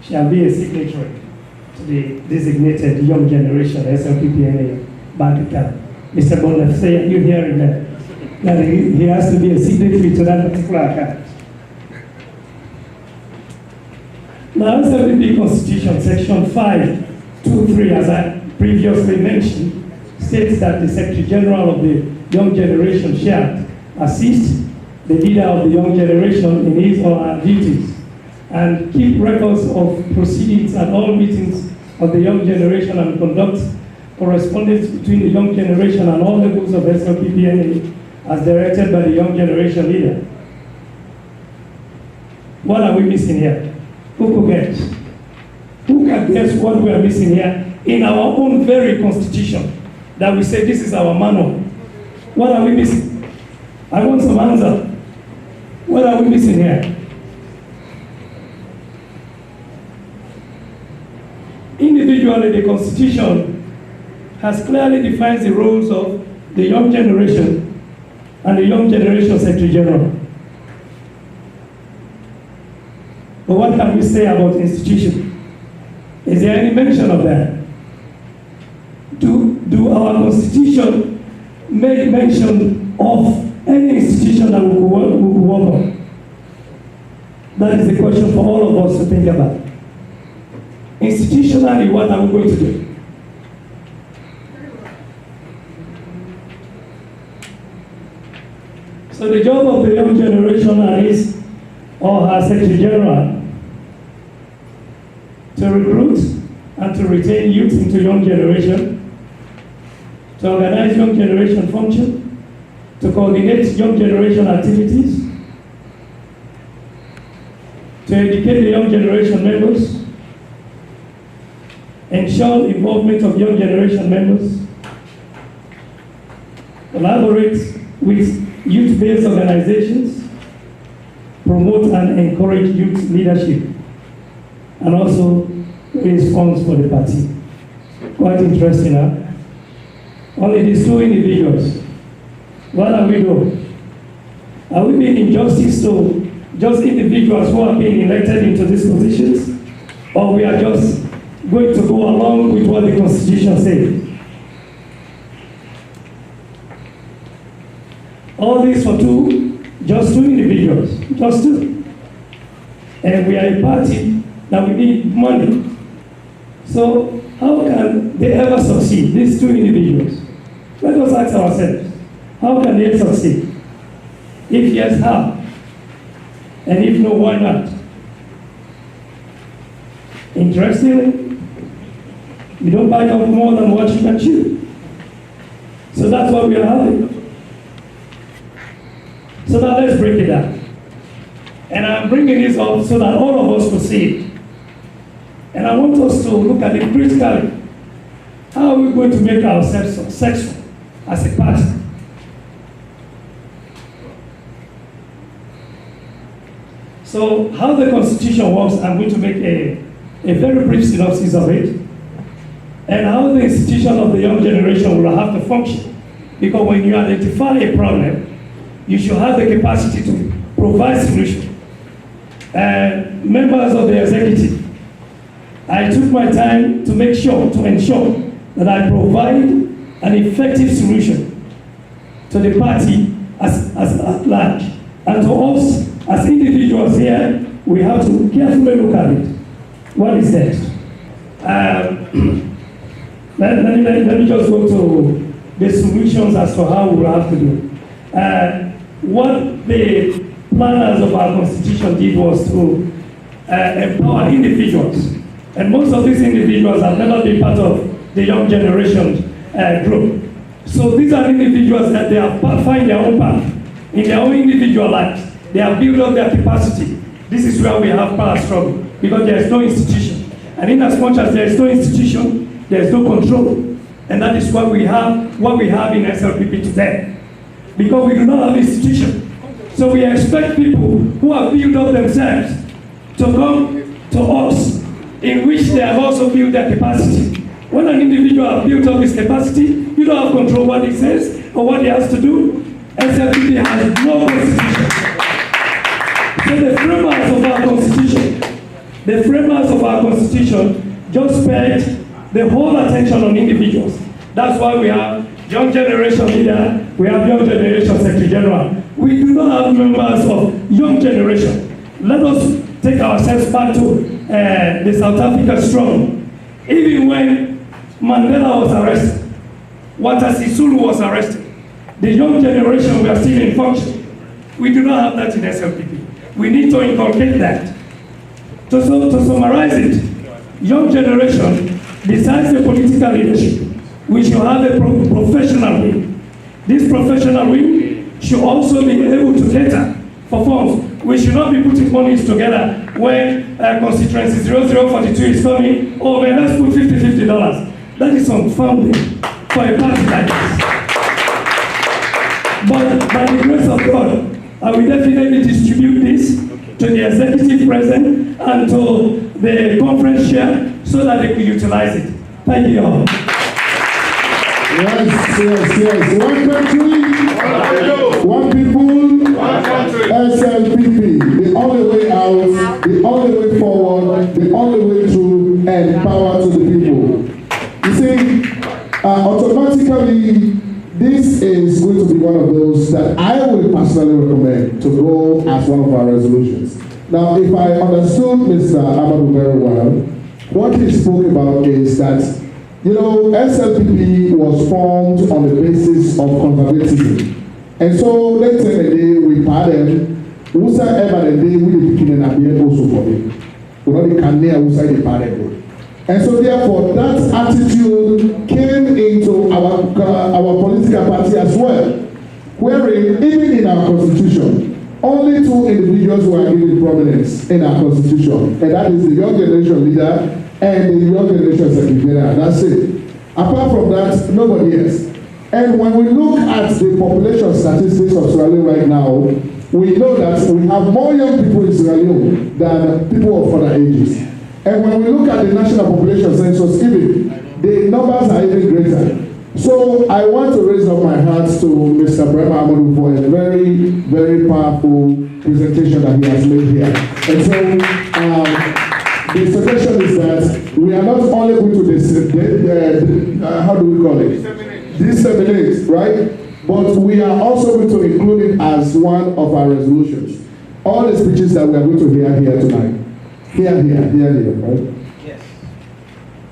G: Shall be a signatory to the designated young generation SLPP bank. Mr. Bonner, say you hearing that he has to be a signatory to that particular account. Now, SLPP Constitution, Section 523, as I previously mentioned, states that the Secretary General of the Young Generation shall assist the leader of the young generation in his or her duties and keep records of proceedings at all meetings of the young generation and conduct correspondence between the young generation and all levels of SLPP as directed by the young generation leader. What are we missing here? Who could guess? Who can guess what we are missing here in our own very constitution that we say this is our manual? What are we missing? I want some answer. What are we missing here? Individually, the Constitution has clearly defined the roles of the young generation and the young generation Secretary General. But what can we say about institution? Is there any mention of that? Do our Constitution make mention of any institution that we could work on? That is the question for all of us to think about. Institutionally, what are we going to do? So the job of the young generation is, or her Secretary General, to recruit and to retain youth into young generation, to organize young generation function, to coordinate young generation activities, to educate the young generation members, ensure involvement of young generation members, collaborate with youth-based organizations, promote and encourage youth leadership, and also raise funds for the party. Quite interesting, huh? Only these 2 individuals. What are we doing? Are we being injustice to just individuals who are being elected into these positions? Or we are just going to go along with what the Constitution says? All this for just two individuals, just 2. And we are a party that we need money. So how can they ever succeed, these 2 individuals? Let us ask ourselves, how can they succeed? If yes, how? And if no, why not? Interestingly, you don't bite off more than what you can chew. So that's what we are having. So now let's break it down. And I'm bringing this up so that all of us will see it. And I want us to look at it critically. How are we going to make ourselves successful as a party? So how the Constitution works, I'm going to make a very brief synopsis of it, and how the institution of the young generation will have to function. Because when you identify a problem, you should have the capacity to provide solution. And members of the executive, I took my time to ensure that I provide an effective solution to the party as at large, and to us as individuals here, we have to carefully look at it. What is next? Let me just go to the solutions as to how we will have to do. What the planners of our constitution did was to empower individuals. And most of these individuals have never been part of the young generation group. So these are individuals that they have find their own path in their own individual lives. They have built up their capacity. This is where we have power struggle, because there is no institution. And in as much as there is no institution, there is no control. And that is what we have in SLPP today. Because we do not have institution. So we expect people who have built up themselves to come to us, in which they have also built their capacity. When an individual has built up his capacity, you don't have control what he says or what he has to do. SLPP has no constitution. So the framers of our constitution just paid the whole attention on individuals. That's why we have young generation leader, we have young generation secretary general. We do not have members of young generation. Let us take ourselves back to the South Africa struggle. Even when Mandela was arrested, Walter Sisulu was arrested, the young generation were still in function. We do not have that in SLPP. We need to inculcate that. To summarize it, young generation, besides the political leadership, we should have a professional wing. This professional wing should also be able to cater for funds. We should not be putting monies together when constituency 0042 is coming, oh man, let's put $50. That is unfounded for a party like this. But by the grace of God, I will definitely distribute this to the executive president and to the conference chair so that they could utilize it. Thank you all.
B: Yes. One country, one people, SLPP. The only way out, the only way forward, the only way through, and power to the people. You see, automatically, this is going to be one of those that I will personally recommend to go as one of our resolutions. Now, if I understood Mr. Amadou very well, what he spoke about is that, you know, SLPP was formed on the basis of conservatism. And so, let's say the day we pardon, whosoever the day we begin and be also for me. We know they can near whosoever the pardon. And so therefore, that attitude came into our political party as well, wherein even in our constitution, only two individuals were given prominence in our constitution, and that is the young generation leader and the young generation secretary. That's it. Apart from that, nobody else. And when we look at the population statistics of Sierra Leone right now, we know that we have more young people in Sierra Leone than people of other ages. And when we look at the national population census, even the numbers are even greater. So I want to raise up my heart to Mr. Brema Amadou for a very, very powerful presentation that he has made here. And so the suggestion is that we are not only going to how do we call it? Disseminate, right? But we are also going to include it as one of our resolutions. All the speeches that we are going to hear here tonight. Here, right?
C: Yes.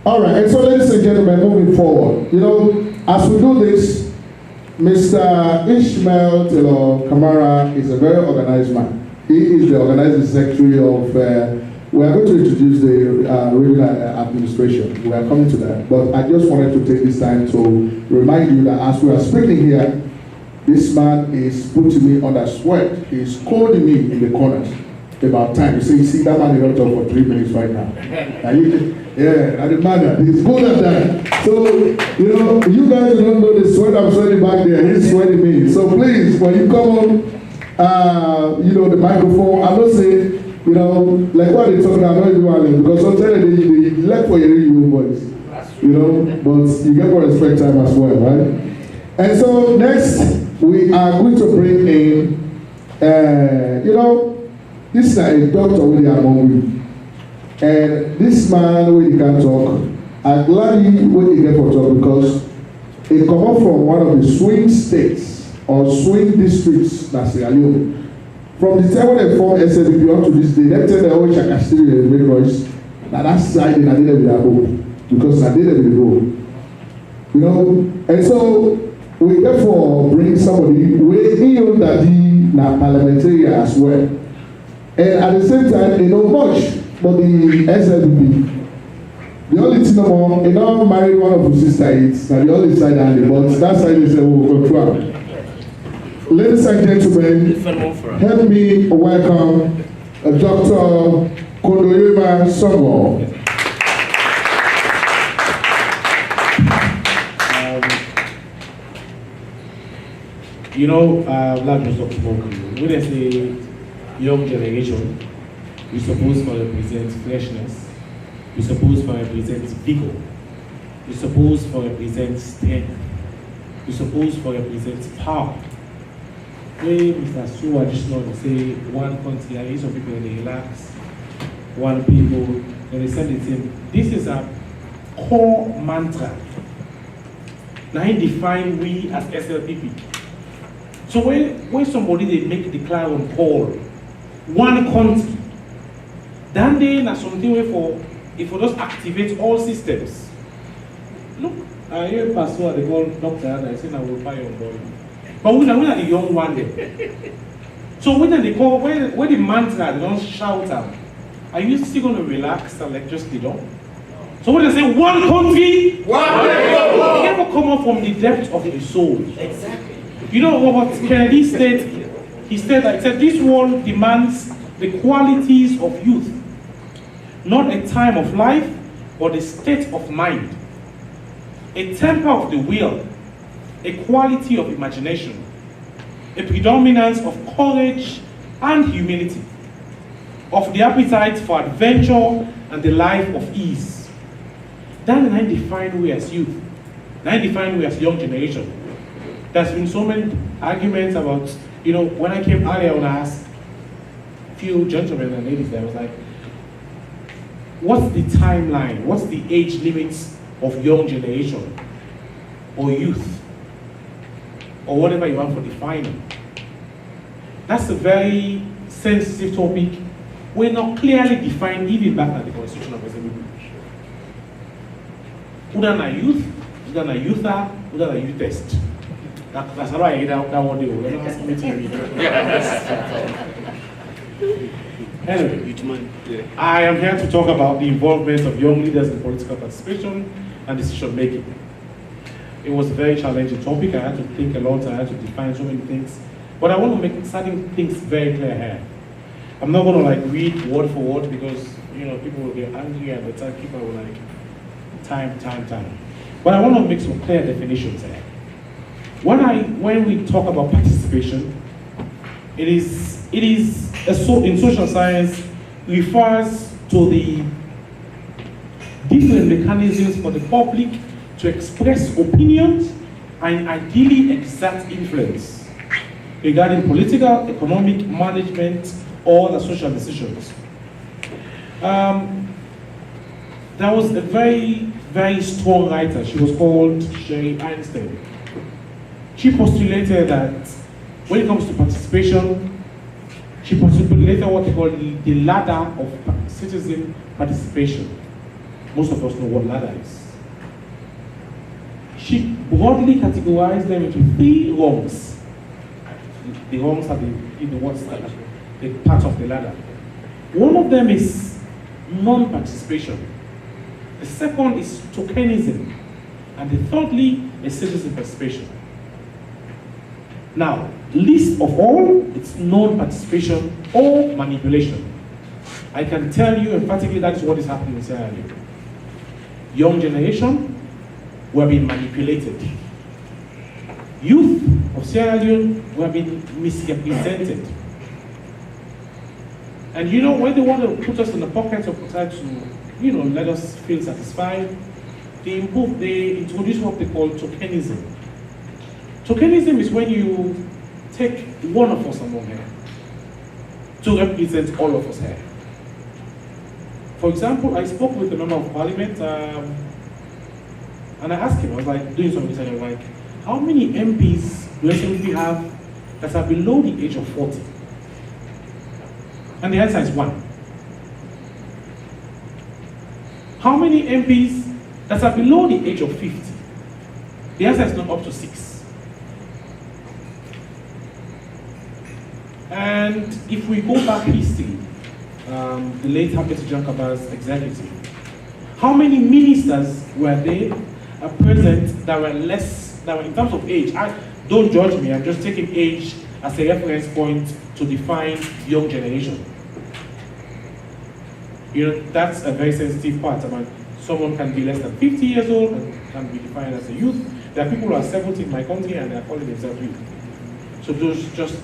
B: All right, and so ladies and gentlemen, moving forward, you know, as we do this, Mr. Ishmael Taylor Kamara is a very organized man. He is the organizing secretary of, we are going to introduce the regional administration. We are coming to that, but I just wanted to take this time to remind you that as we are speaking here, this man is putting me under sweat. He is scolding me in the corners about time. You see that man is not talk for 3 minutes right now. And the man, he's good at that. So, you know, you guys don't know the sweat I'm sweating back there. He's sweating me. So please, when you come on, you know, the microphone, I'm not saying, you know, like what they talking about, because sometimes they left for your voice, you know, but you get more respect time as well, right? And so next, we are going to bring in, you know, this is a doctor with the among. And this man, when he can talk, I'm glad when he get for talk because he come up from one of the swing states or swing districts, that's Sierra Leone. From the time when they formed SLPP up to this day, they tell the whole Shakastiri and make noise. Now that's side in Adele will go. Because Adele will go. You know, and so we therefore bring somebody way in that na parliamentary as well. And at the same time, they know much but the SLPP. The only thing more, they don't marry one of the sisters, and the only side and the but that side is a control. Ladies and gentlemen, help me welcome Dr. Kondoyema Songo.
D: You know, like Mr. Kumoku, when I say young generation, we suppose to represent freshness, we suppose to represent vigor, we suppose to represent strength, we suppose to represent power. When Mr. Su additional say one country, and some people they relax, one people, and they send it in. This is a core mantra. Now he define we as SLPP. So when somebody they make declare on call, one country, then they na something way for if we just activate all systems. Look, I hear pastor they call doctor and I say I will buy your boy. But we are the young one there. So when they call when the mantra they don't shout out, are you still gonna relax and like just lead on? So when they say one country, it never come up from the depth of the soul. Exactly. You know what Kennedy said? He said this world demands the qualities of youth, not a time of life or the state of mind, a temper of the will, a quality of imagination, a predominance of courage and humility, of the appetite for adventure and the life of ease. That I define we as youth. I define we as young generation. There's been so many arguments about, you know, when I came earlier when I asked a few gentlemen and ladies there, I was like, what's the timeline? What's the age limits of young generation or youth or whatever you want for defining? That's a very sensitive topic. We're not clearly defined even back at the Constitution of SLPP. Whether na youth, whether na youther, whether na youthest. That's how I get that one day. Anyway, I am here to talk about the involvement of young leaders in political participation and decision making. It was a very challenging topic. I had to think a lot. I had to define so many things. But I want to make certain things very clear here. I'm not going to like read word for word because you know people will get angry and the time people will like time. But I want to make some clear definitions here. When we talk about participation, it is in social science refers to the different mechanisms for the public to express opinions and ideally exert influence regarding political, economic, management, or the social decisions. There was a very, very strong writer. She was called Sherry Einstein. She postulated that when it comes to participation, she postulated what they call the ladder of citizen participation. Most of us know what ladder is. She broadly categorized them into 3 rungs. The rungs are the part of the ladder. One of them is non-participation. The second is tokenism. And the thirdly is citizen participation. Now, least of all, it's non-participation or manipulation. I can tell you emphatically that is what is happening in Sierra Leone. Young generation were being manipulated. Youth of Sierra Leone were being misrepresented. And you know, when they want to put us in the pocket of try to, you know, let us feel satisfied, they introduce what they call tokenism. Tokenism is when you take one of us among here to represent all of us here. For example, I spoke with a member of parliament and I asked him, I was like doing some research, I was like, how many MPs do SLPP have that are below the age of 40? And the answer is 1. How many MPs that are below the age of 50? The answer is not up to 6. And if we go back history, the late Hapeti Jankaba's executive, how many ministers were there present that were in terms of age? Don't judge me, I'm just taking age as a reference point to define young generation. You know, that's a very sensitive part. I mean, someone can be less than 50 years old and can be defined as a youth. There are people who are 70 in my country and they are calling themselves youth. So just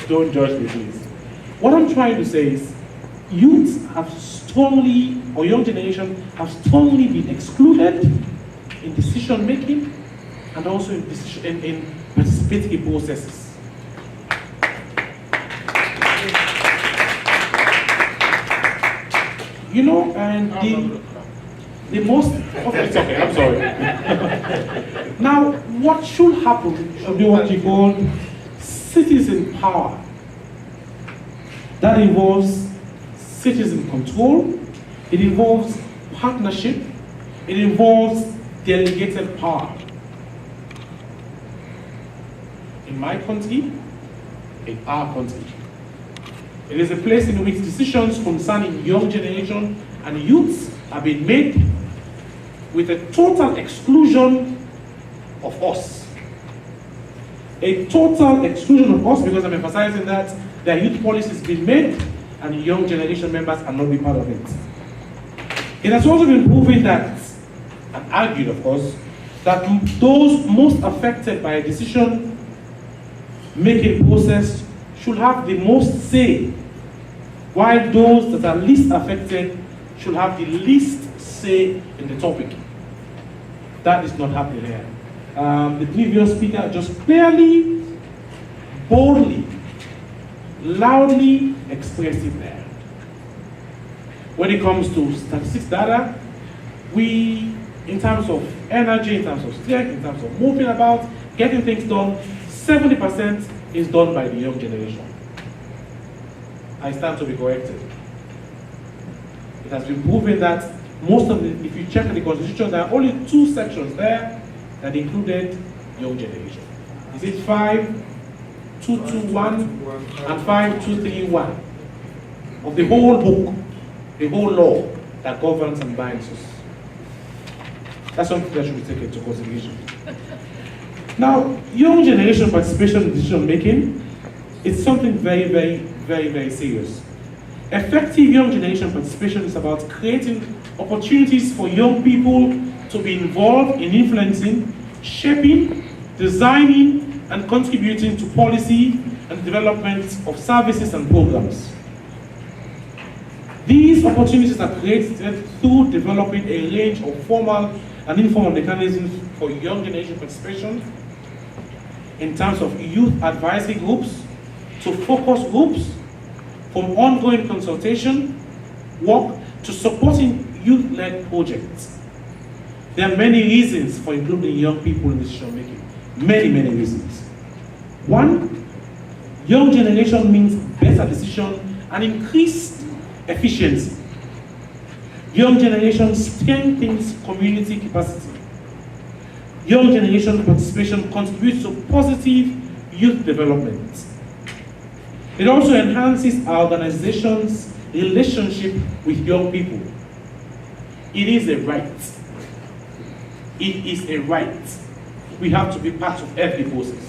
D: don't judge me, please. What I'm trying to say is, youth have strongly, or young generation have strongly been excluded in decision making and also in participating in processes. You know, and the most, okay, it's okay, I'm sorry. Now, what should happen should be what you call citizen power. That involves citizen control, it involves partnership, it involves delegated power. In my country, in our country, it is a place in which decisions concerning young generation and youths have been made with a total exclusion of us. A total exclusion of us, because I'm emphasizing that their youth policy has been made and young generation members are not be part of it. It has also been proven that, and argued of course, that those most affected by a decision-making process should have the most say, while those that are least affected should have the least say in the topic. That is not happening here. The previous speaker just clearly, boldly, loudly expressed it there. When it comes to statistics data, we, in terms of energy, in terms of strength, in terms of moving about, getting things done, 70% is done by the young generation. I stand to be corrected. It has been proven that most of the, if you check the constitution, there are only 2 sections there that included young generation. Is it 5221 and 5231 of the whole book, the whole law that governs and binds us? That's something that should be taken into consideration. Now, young generation participation in decision making is something very, very, very, very serious. Effective young generation participation is about creating opportunities for young people to be involved in influencing, shaping, designing, and contributing to policy and development of services and programs. These opportunities are created through developing a range of formal and informal mechanisms for young generation participation in terms of youth advisory groups to focus groups, from ongoing consultation work to supporting youth-led projects. There are many reasons for including young people in decision making. Many, many reasons. 1, young generation means better decision and increased efficiency. Young generation strengthens community capacity. Young generation participation contributes to positive youth development. It also enhances our organization's relationship with young people. It is a right. It is a right. We have to be part of every process.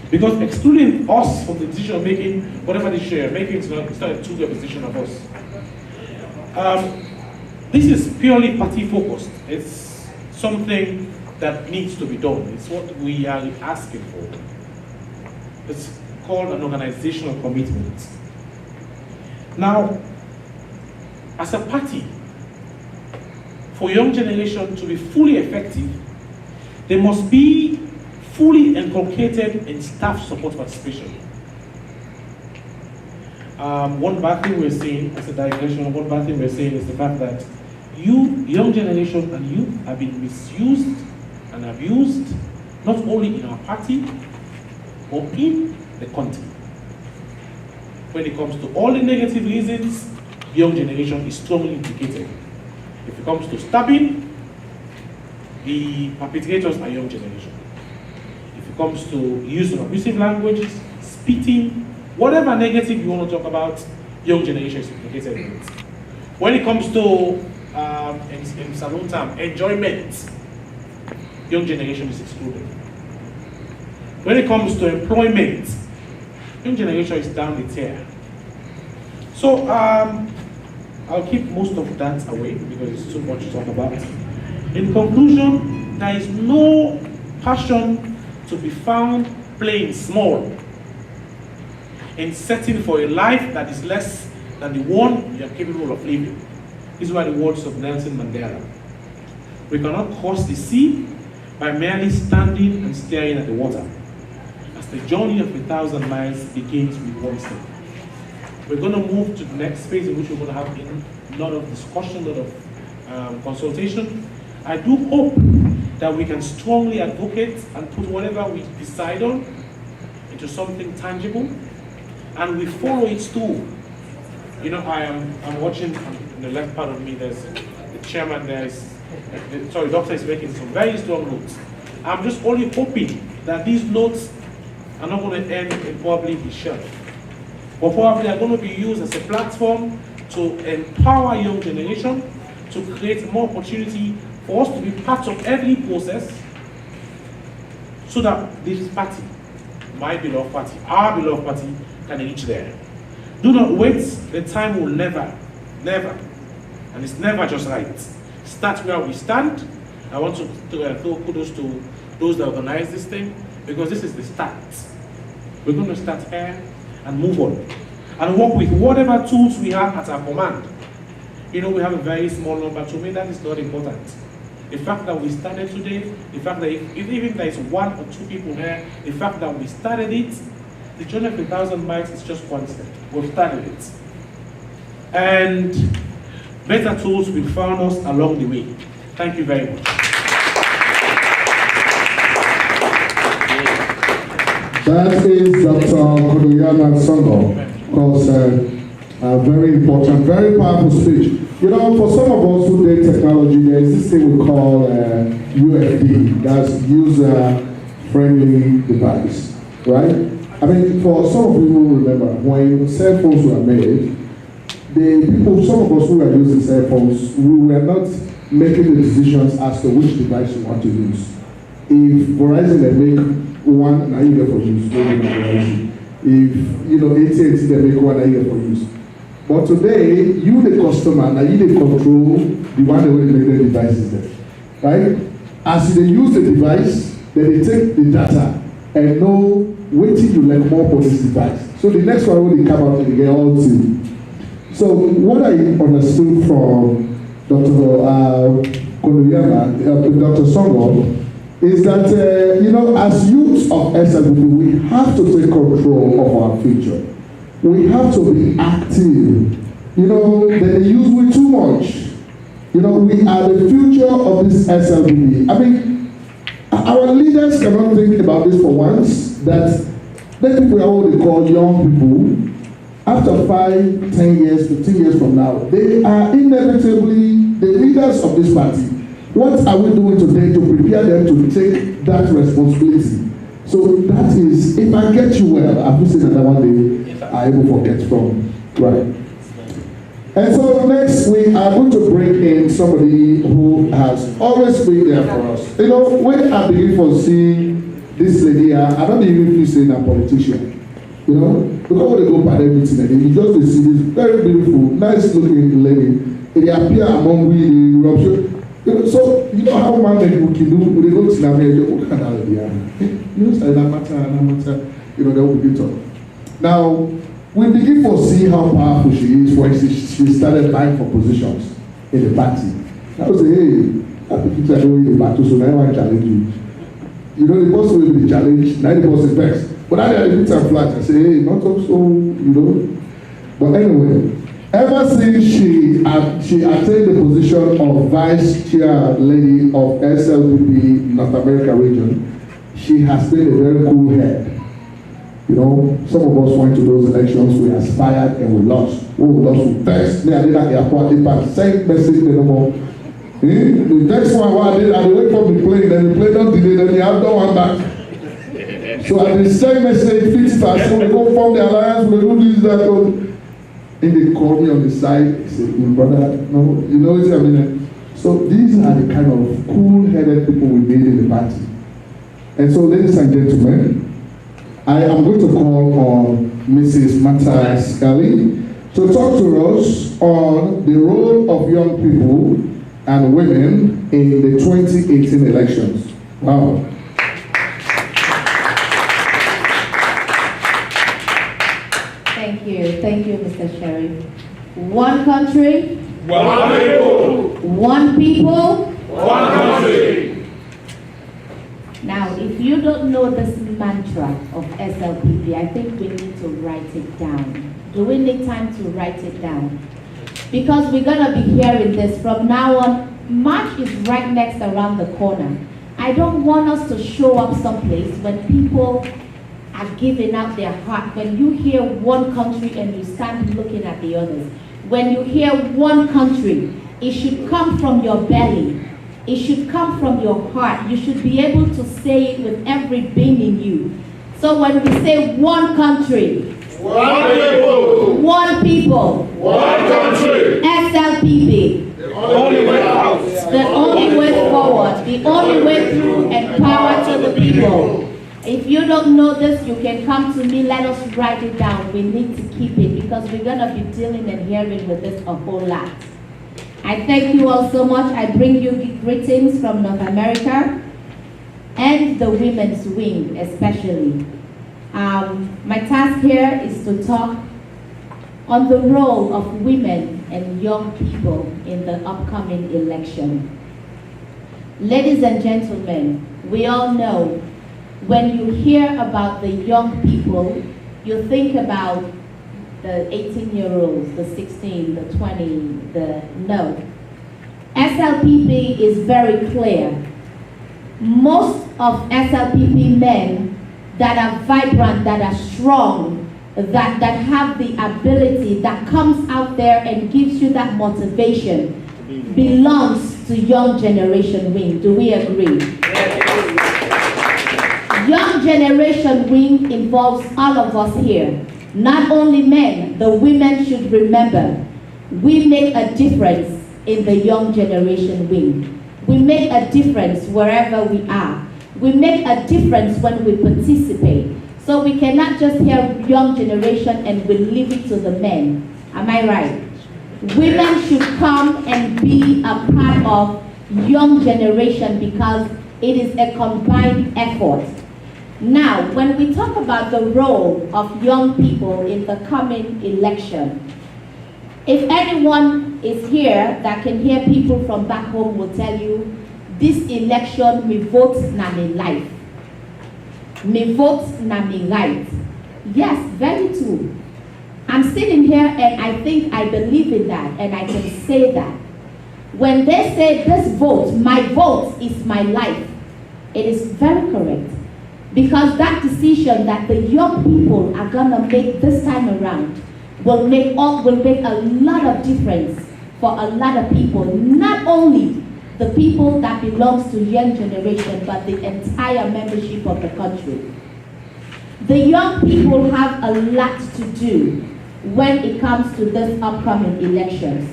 D: Because excluding us from the decision making, whatever decision you're making, it's not a two-way position of us. This is purely party focused. It's something that needs to be done. It's what we are asking for. It's called an organizational commitment. Now, as a party, for young generation to be fully effective, they must be fully inculcated in staff support participation. One bad thing we're seeing, as a digression, one bad thing we're seeing is the fact that young generation and youth have been misused and abused, not only in our party, but in the country. when it comes to all the negative reasons, young generation is strongly implicated. If it comes to stabbing, the perpetrators are young generation. If it comes to use of abusive language, spitting, whatever negative you want to talk about, young generation is implicated in it. When it comes to, in salon term, enjoyment, young generation is excluded. When it comes to employment, young generation is down the tier. So I'll keep most of that away because it's too much to talk about. In conclusion, there is no passion to be found playing small in setting for a life that is less than the one you are capable of living. These were the words of Nelson Mandela. We cannot cross the sea by merely standing and staring at the water, as the journey of 1,000 miles begins with one step. We're going to move to the next phase in which we're going to have a lot of discussion, a lot of consultation. I do hope that we can strongly advocate and put whatever we decide on into something tangible, and we follow it through. You know, I'm watching on the left part of me, there's the chairman, the doctor is making some very strong notes. I'm just only hoping that these notes are not going to end in probably the shelf, but probably are going to be used as a platform to empower young generation, to create more opportunity for us to be part of every process, so that this party, my beloved party, our beloved party, can reach there. Do not wait, the time will never, and it's never just right. Start where we stand. I want to throw kudos to those that organize this thing, because this is the start. We're going to start here and move on, and work with whatever tools we have at our command. You know, we have a very small number. To me, that is not important. The fact that we started today, the fact that if even there is 1 or 2 people here, the fact that we started it, the journey of 1,000 miles is just one step. We've started it. And better tools will find us along the way. Thank you very much.
B: That is Dr. Kodoyama Songo. Of course, a very important, very powerful speech. You know, for some of us who did technology, there is this thing we call UFD, that's user-friendly device, right? I mean, for some of you who remember, when cell phones were made, some of us who were using cell phones, we were not making the decisions as to which device you want to use. If Verizon they make one, now you get for use, Verizon. If, you know, AT&T they make one, now you get for use. But today, you the customer, now you the control the one that will make the devices there, right? As they use the device, then they take the data and know waiting you like more for this device. So the next one when they come out, they get all two. So what I understood from Dr. Kodoyama, Dr. Songo, is that, you know, as youths of SLPP, we have to take control of our future. We have to be active. You know, they use we too much. You know, we are the future of this SLPP. I mean, our leaders cannot think about this for once, that let people are what they call young people. After 5, 10 years, 15 years from now, they are inevitably the leaders of this party. What are we doing today to prepare them to take that responsibility? So that is, if I get you well, I've been saying that one day I will forget from, right? And so next we are going to bring in somebody who has always been there for us. You know, when I begin to see this lady, I don't even feel saying a politician. You know, because when they go para meeting and you just see this very beautiful, nice looking lady, they appear among we the eruption. You know, so you know how man people can do, they go to Namibia, what kind of idea? You know, say that matter, you know, they will begin to talk. Now, we begin to see how powerful she is when she started vying for positions in the party. I would say, hey, I think you're doing the battle, so now I want to challenge you. You know, the person will be the challenge, now the person vex. But I had a bit of flat. I say, hey, not so, you know. But anyway, ever since she attained the position of Vice Chair Lady of SLPP North America region, she has been a very cool head. You know, some of us went to those elections, we aspired and we lost. Oh, we lost, we vexed. They are at the airport, they pass, same message, they no more. The next one, I did wait for the plane, then the plane don't delay, then they have no one back. So at the same message, 50 past, so we go form the alliance, we do this, that, and they call me on the side, they say, brother, no, you know what I mean? So these are the kind of cool-headed people we made in the party. And so, ladies and gentlemen, I am going to call on Mrs. Martha Scully to talk to us on the role of young people and women in the 2018 elections. Wow.
H: Thank you, Mr. Sheriff. One country,
I: one people,
H: one people,
I: one country.
H: Now, if you don't know this mantra of SLPP, I think we need to write it down. Do we need time to write it down? Because we're going to be hearing this from now on. March is right next around the corner. I don't want us to show up someplace when people are giving out their heart. When you hear one country and you stand looking at the others. When you hear one country, it should come from your belly. It should come from your heart. You should be able to say it with every being in you. So when we say one country,
I: one people,
H: one people,
I: one country,
H: SLPP,
I: the only way out,
H: the only way forward, the only way through, and power to the people. If you don't know this, you can come to me. Let us write it down. We need to keep it because we're going to be dealing and hearing with this a whole lot. I thank you all so much. I bring you greetings from North America and the women's wing especially. My task here is to talk on the role of women and young people in the upcoming election. Ladies and gentlemen, we all know when you hear about the young people, you think about the 18-year-olds, the 16, the 20, no. SLPP is very clear. Most of SLPP men that are vibrant, that are strong, that have the ability, that comes out there and gives you that motivation, belongs to young generation wing. Do we agree? Young generation wing involves all of us here. Not only men, the women should remember, we make a difference in the young generation wing. We make a difference wherever we are. We make a difference when we participate. So we cannot just hear young generation and we leave it to the men. Am I right? Women should come and be a part of young generation because it is a combined effort. Now, when we talk about the role of young people in the coming election, if anyone is here that can hear people from back home will tell you, this election, me vote na me life. Me vote na me right. Yes, very true. I'm sitting here and I think I believe in that and I can say that. When they say this vote, my vote is my life, it is very correct. Because that decision that the young people are gonna make this time around will make a lot of difference for a lot of people, not only the people that belongs to young generation, but the entire membership of the country. The young people have a lot to do when it comes to this upcoming elections.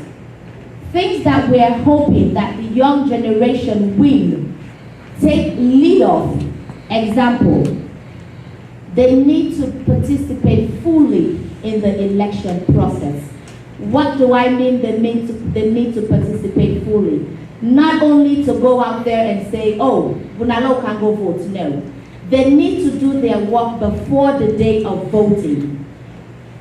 H: Things that we are hoping that the young generation will take lead of. Example, they need to participate fully in the election process. What do I mean they need to participate fully? Not only to go out there and say, oh, Bunalo can go vote, no. They need to do their work before the day of voting.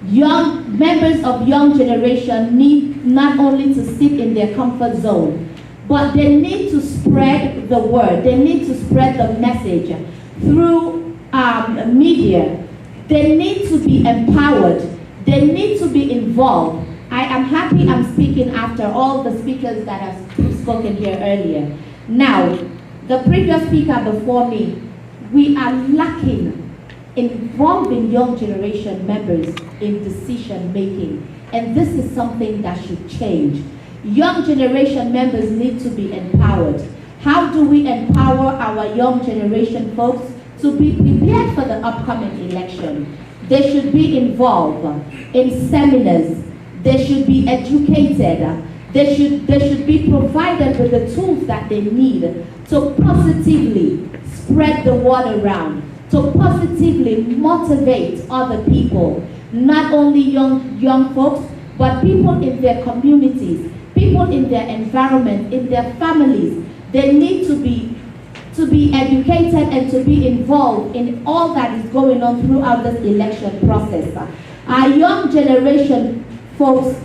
H: Young members of young generation need not only to sit in their comfort zone, but they need to spread the word. They need to spread the message through media. They need to be empowered. They need to be involved. I am happy I'm speaking after all the speakers that have spoken here earlier. Now, the previous speaker before me, we are lacking involving young generation members in decision making. And this is something that should change. Young generation members need to be empowered. How do we empower our young generation folks to be prepared for the upcoming election? They should be involved in seminars. They should be educated. They should be provided with the tools that they need to positively spread the word around, to positively motivate other people, not only young folks, but people in their communities, people in their environment, in their families. They need to be educated and to be involved in all that is going on throughout this election process. Our young generation folks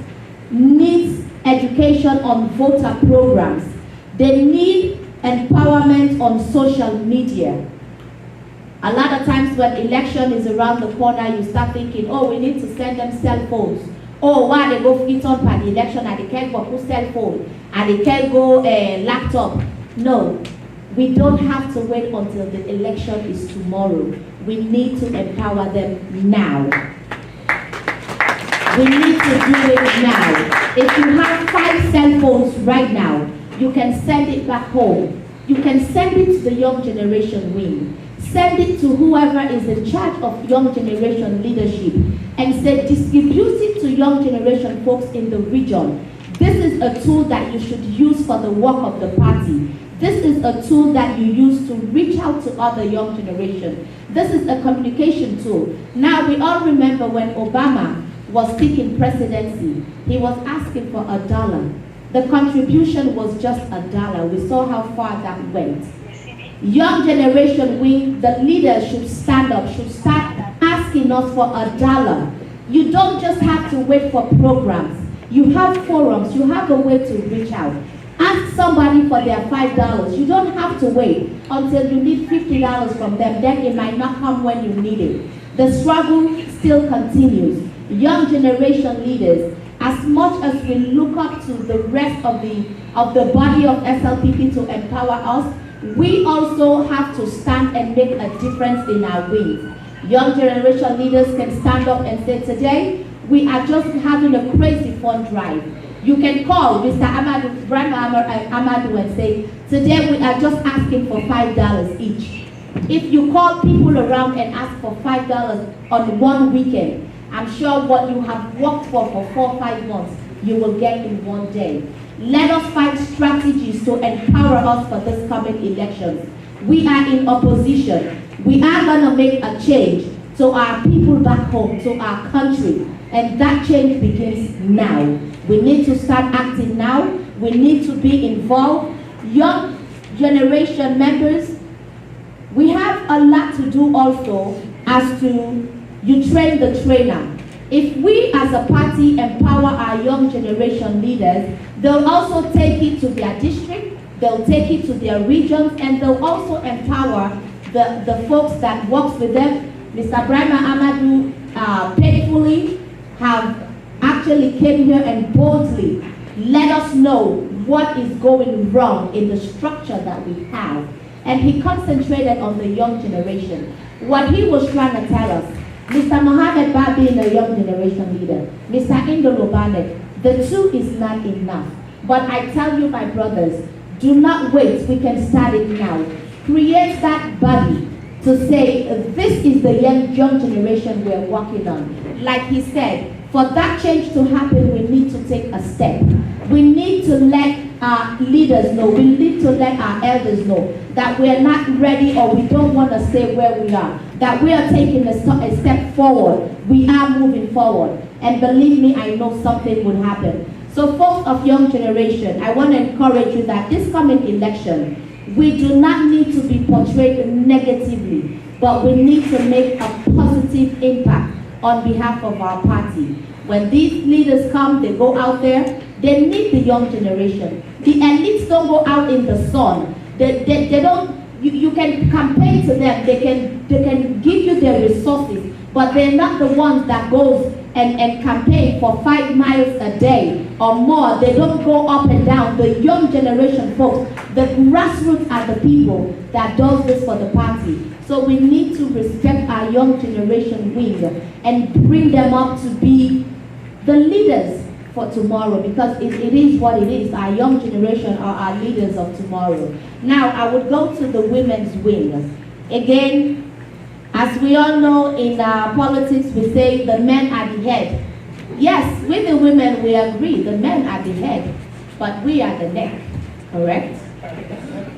H: need education on voter programs. They need empowerment on social media. A lot of times when election is around the corner, you start thinking, oh, we need to send them cell phones. Oh, why they go fit on for the election and they can't go cell phone and they can't go laptop. No, we don't have to wait until the election is tomorrow. We need to empower them now. We need to do it now. If you have 5 cell phones right now, you can send it back home. You can send it to the young generation wing. Send it to whoever is in charge of young generation leadership and say, distribute it to young generation folks in the region. This is a tool that you should use for the work of the party. This is a tool that you use to reach out to other young generation. This is a communication tool. Now, we all remember when Obama was seeking presidency, he was asking for $1. The contribution was just $1. We saw how far that went. Young generation wing, the leaders should stand up, should start asking us for $1. You don't just have to wait for programs. You have forums, you have a way to reach out. Ask somebody for their $5. You don't have to wait until you need $50 from them. Then it might not come when you need it. The struggle still continues. Young generation leaders, as much as we look up to the rest of the body of SLPP to empower us, we also have to stand and make a difference in our wings. Young generation leaders can stand up and say, today, we are just having a crazy fund drive. You can call Mr. Amadou, Grandma Amadou and say, today we are just asking for $5 each. If you call people around and ask for $5 on one weekend, I'm sure what you have worked for 4 or 5 months, you will get in one day. Let us find strategies to empower us for this coming elections. We are in opposition. We are going to make a change to our people back home, to our country. And that change begins now. We need to start acting now. We need to be involved. Young generation members, we have a lot to do also as to you train the trainer. If we as a party empower our young generation leaders, they'll also take it to their district, they'll take it to their regions, and they'll also empower the folks that works with them. Mr. Brahma Amadou painfully have actually came here and boldly let us know what is going wrong in the structure that we have. And he concentrated on the young generation. What he was trying to tell us, Mr. Mohamed Babi is a young generation leader. Mr. Indolo Banek, the two is not enough. But I tell you, my brothers, do not wait. We can start it now. Create that body to say, this is the young generation we're working on. Like he said, for that change to happen, we need to take a step. We need to let our leaders know, we need to let our elders know that we are not ready or we don't want to stay where we are, that we are taking a step forward. We are moving forward. And believe me, I know something will happen. So folks of young generation, I want to encourage you that this coming election, we do not need to be portrayed negatively, but we need to make a positive impact on behalf of our party. When these leaders come, they go out there, they need the young generation. The elites don't go out in the sun. They don't, you can campaign to them, they can give you their resources, but they're not the ones that goes and campaign for 5 miles a day or more. They don't go up and down. The young generation folks, the grassroots are the people that does this for the party. So we need to respect our young generation wing and bring them up to be the leaders for tomorrow, because it is what it is. Our young generation are our leaders of tomorrow. Now, I would go to the women's wing. Again, as we all know, in politics, we say the men are the head. Yes, with the women, we agree, the men are the head, but we are the neck, correct?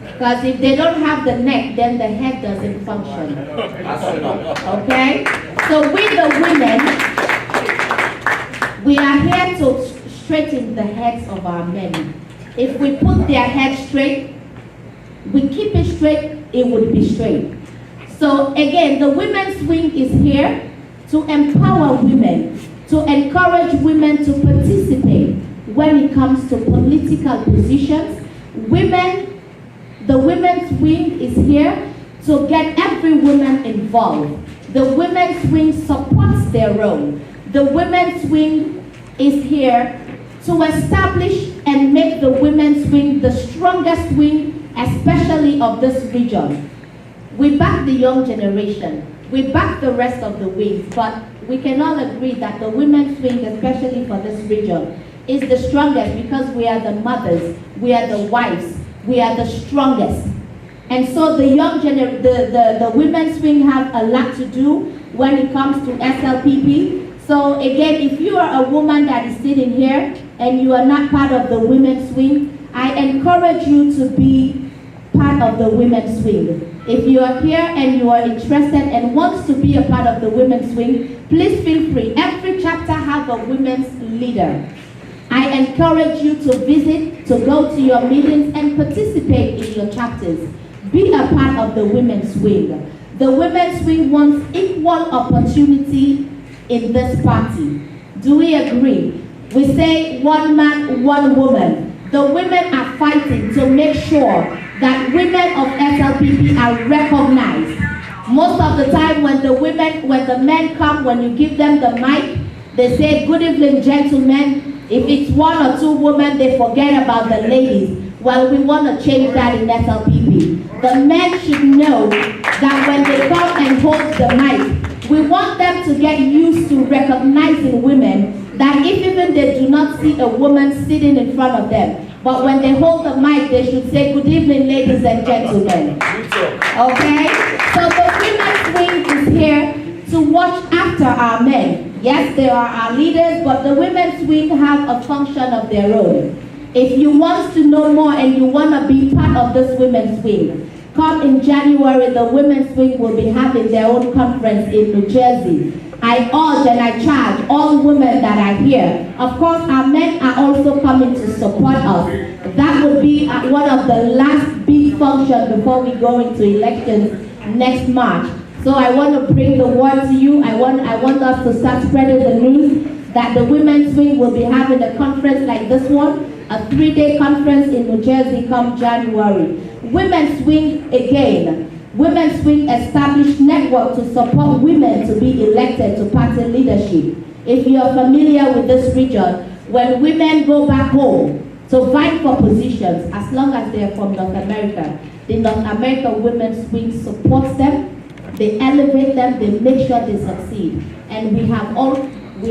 H: Because if they don't have the neck, then the head doesn't function. Okay? So with the women, we are here to straighten the heads of our men. If we put their heads straight, we keep it straight, it would be straight. So again, the women's wing is here to empower women, to encourage women to participate when it comes to political positions. The women's wing is here to get every woman involved. The women's wing supports their role. The women's wing is here to establish and make the women's wing the strongest wing, especially of this region. We back the young generation. We back the rest of the wings, but we can all agree that the women's wing, especially for this region, is the strongest because we are the mothers, we are the wives, we are the strongest. And so the the women's wing have a lot to do when it comes to SLPP. So again, if you are a woman that is sitting here and you are not part of the women's wing, I encourage you to be part of the women's wing. If you are here and you are interested and wants to be a part of the women's wing, please feel free. Every chapter has a women's leader. I encourage you to visit, to go to your meetings and participate in your chapters. Be a part of the women's wing. The women's wing wants equal opportunity in this party. Do we agree? We say one man, one woman. The women are fighting to make sure that women of SLPP are recognized. Most of the time when the men come, when you give them the mic, they say, "Good evening, gentlemen." If it's one or two women, they forget about the ladies. Well, we want to change that in SLPP. The men should know that when they come and hold the mic, we want them to get used to recognizing women, that if even they do not see a woman sitting in front of them, but when they hold the mic, they should say, "Good evening, ladies and gentlemen." Okay? So the women's wing is here to watch after our men. Yes, they are our leaders, but the women's wing have a function of their own. If you want to know more and you want to be part of this women's wing, come in January, the women's wing will be having their own conference in New Jersey. I urge and I charge all women that are here. Of course, our men are also coming to support us. That would be one of the last big functions before we go into elections next March. So I want to bring the word to you. I want us to start spreading the news that the women's wing will be having a conference like this one, a 3-day conference in New Jersey come January. Women's wing again. Women's wing established network to support women to be elected to party leadership. If you are familiar with this region, when women go back home to fight for positions, as long as they are from North America, the North America Women's Wing supports them, they elevate them, they make sure they succeed. And we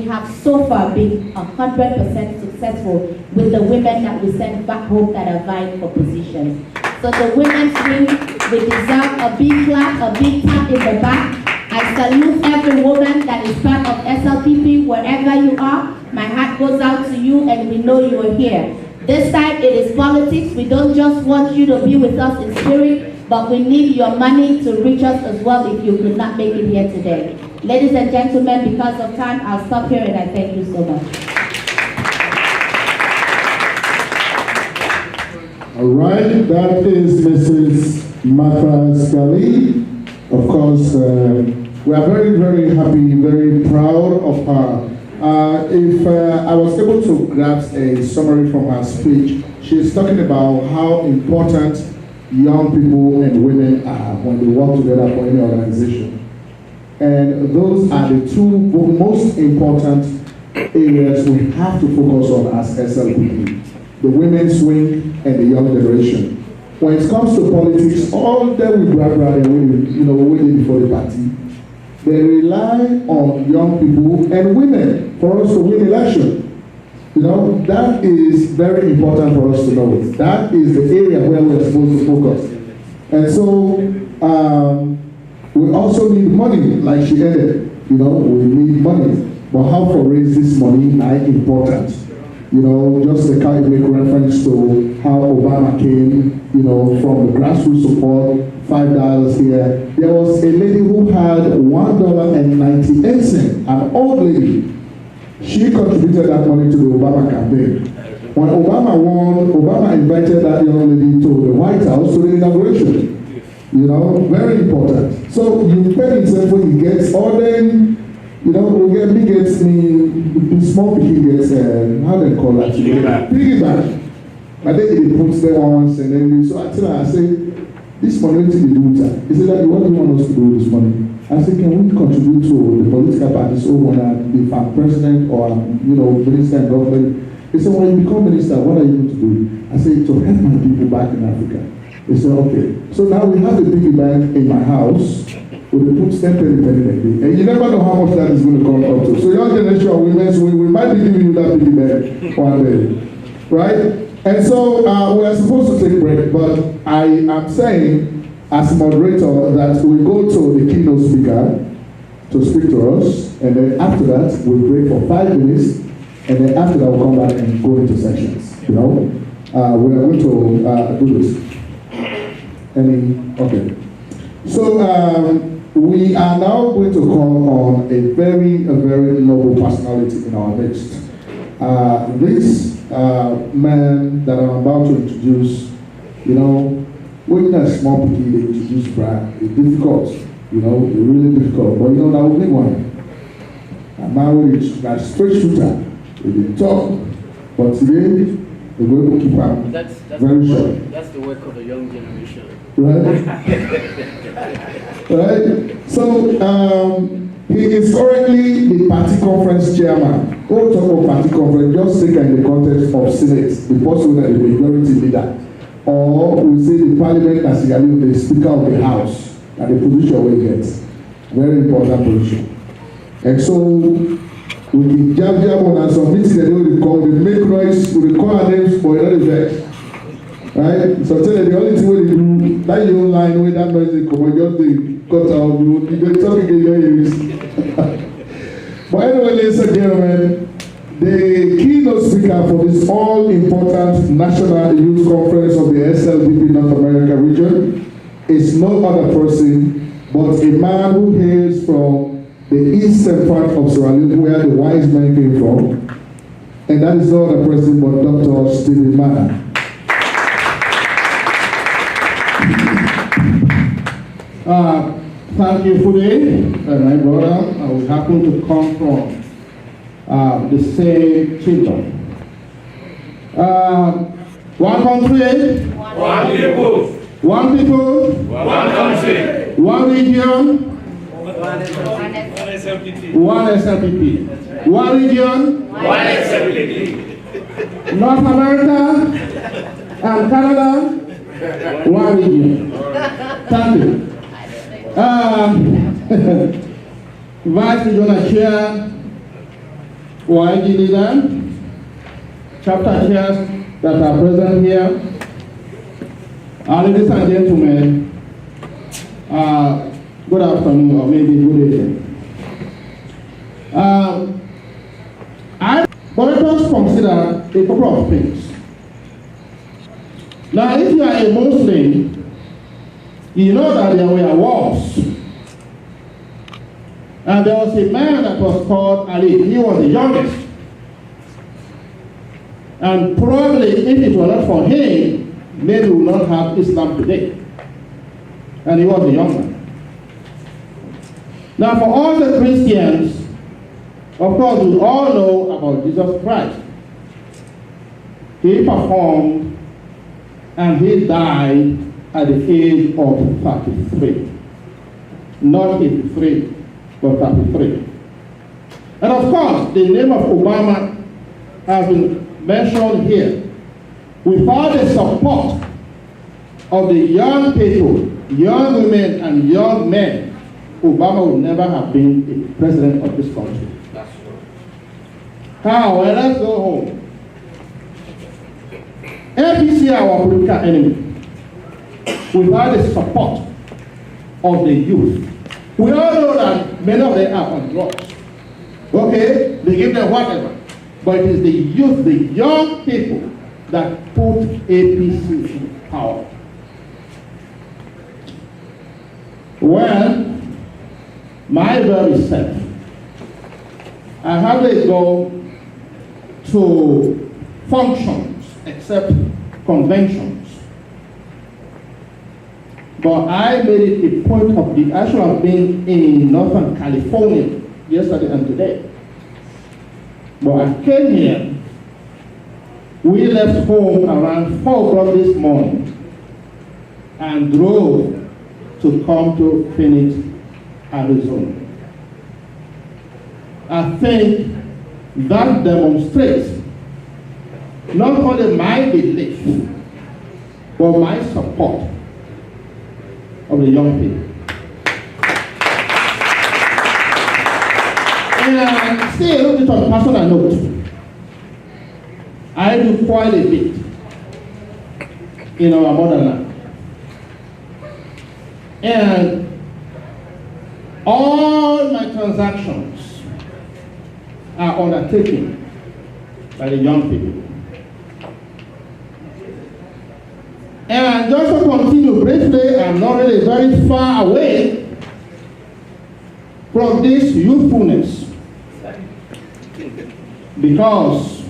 H: have so far been 100% successful with the women that we send back home that are vying for positions. So the women's wing, we deserve a big clap, a big tap in the back. I salute every woman that is part of SLPP, wherever you are. My heart goes out to you and we know you are here. This time it is politics. We don't just want you to be with us in spirit, but we need your money to reach us as well if you could not make it here today. Ladies and gentlemen, because of time, I'll stop here and I thank you so much.
B: All right, that is Mrs. Martha Scully. Of course, we are very, very happy, very proud of her. If I was able to grasp a summary from her speech, she's talking about how important young people and women are when they work together for any organization. And those are the two most important areas we have to focus on as SLPP. The women's wing and the young generation. when it comes to politics, all them we grab waiting before the party, they rely on young people and women for us to win election. That is very important for us to know. That is the area where we're supposed to focus. And so, we also need money, like she added. We need money. But how to raise this money is important. Just to kind of make reference to how Obama came, from the grassroots support, $5 here. There was a lady who had $1.98, an old lady. She contributed that money to the Obama campaign. When Obama won, Obama invited that young lady to the White House to the inauguration. Very important. So you pay himself when he gets, or then, he gets me, small piggy gets, how do they call that? Piggyback. I think he puts them once and then, so I tell her, I say, this money, what do you do with that? He said, what do you want us to do with this money? I said, can we contribute to the political parties when if I'm president or I'm, minister in government? He said, when you become minister, what are you going to do? I said, to help my people back in Africa. He said, okay. So now we have a piggy bank in my house. We put 10 penny. And you never know how much that is going to come up to. So young generation of women, so we might be giving you that piggy bank one day. Right? And so we are supposed to take a break, but I am saying, as moderator, that we go to the keynote speaker to speak to us, and then after that, we'll break for 5 minutes, and then after that, we'll come back and go into sessions. We are going to do this. Okay. So we are now going to call on a very noble personality in our midst. This man that I'm about to introduce, when you're a small piggy, they introduce brand, it's difficult, really difficult. But that will be one. And now it's a straight shooter, they talk, but today we're going to keep him very short.
J: That's the work of the young generation.
B: Right? Right? So, he is currently the party conference chairman. We'll talk about party conference, just take in the context of Senate, the person that the majority leader. Or we say the parliament as the speaker of the house, and the position we get. Very important position. And so, we can jab on some meetings that they call, we make noise, we call our names for another event. Right? So tell you the only thing we do, that you line with that noise, they come and just they cut out, you're talking in your ears. But anyway, ladies and gentlemen, the keynote speaker for this all-important National Youth Conference of the SLPP North America region is no other person but a man who hails from the eastern part of Sierra Leone, where the wise men came from, and that is no other person but Dr. Stephen Mana.
K: Thank you, Fude, my brother. We happen to come from the same children. One country,
I: One people,
K: one people,
I: one country,
K: one region, one SLPP. One region,
I: one SLPP.
K: North America and Canada, one region. Thank you. Vice Regional Chair, YG leader, chapter chairs that are present here, ladies and gentlemen, good afternoon or maybe good evening. But let us consider a couple of things. Now, if you are a Muslim, you know that there were wars. And there was a man that was called Ali. He was the youngest. And probably if it were not for him, maybe we would not have Islam today. And he was the young man. Now for all the Christians, of course we all know about Jesus Christ. He performed and he died at the age of 33. Not 83, but 33. And of course, the name of Obama has been mentioned here. Without the support of the young people, young women and young men, Obama would never have been the president of this country. How? Well, let's go home. APC are our political enemy. Without the support of the youth. We all know that many of them are on drugs. Okay, they give them whatever. But it is the youth, the young people that put APC in power. Well, my very self, I hardly go to functions except conventions. But I made it a point of the actual being in Northern California yesterday and today. But I came here, we left home around 4 o'clock this morning and drove to come to Phoenix, Arizona. I think that demonstrates not only my belief, but my support of the young people. And still, a little bit on a personal note, I do quite a bit in our motherland. And all my transactions are undertaken by the young people. And just to continue briefly, I'm not really very far away from this youthfulness because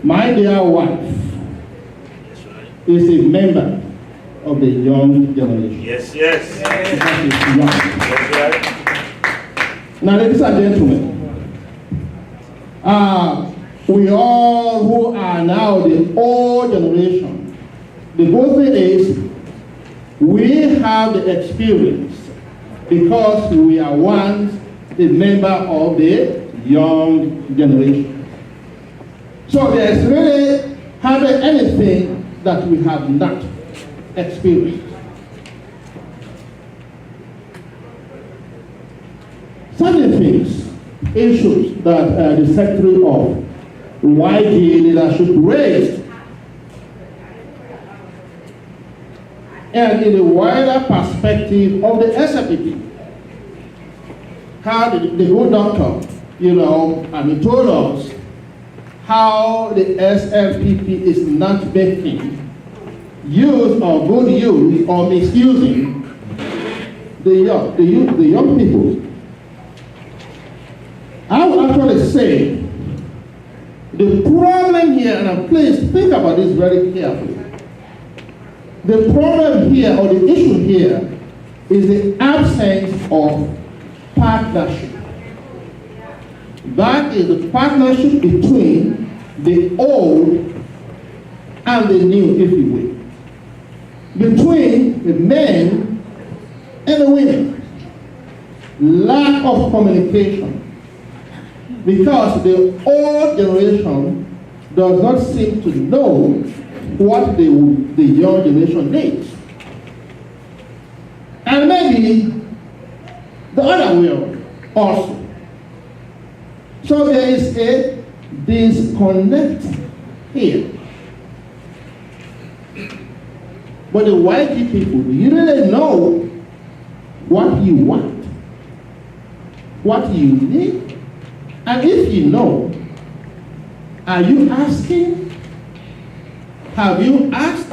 K: my dear wife is a member of the young generation.
C: Yes, yes.
K: That's right. Now, ladies and gentlemen, we all who are now the old generation, the good thing is we have the experience because we are once a member of the young generation. So there's really hardly anything that we have not experienced. Certain things, issues that the Secretary of YG Leadership raised, and in the wider perspective of the SLPP, how the good doctor, told us how the SLPP is not making use or good use or misusing the young people. I would actually say the problem here, and please think about this very carefully. The problem here, or the issue here, is the absence of partnership. That is the partnership between the old and the new, if you will. Between the men and the women. Lack of communication. Because the old generation does not seem to know what the young generation needs. And maybe the other way also. So there is a disconnect here. But the YG people, do you really know what you want? What you need? And if you know, are you asking? Have you asked?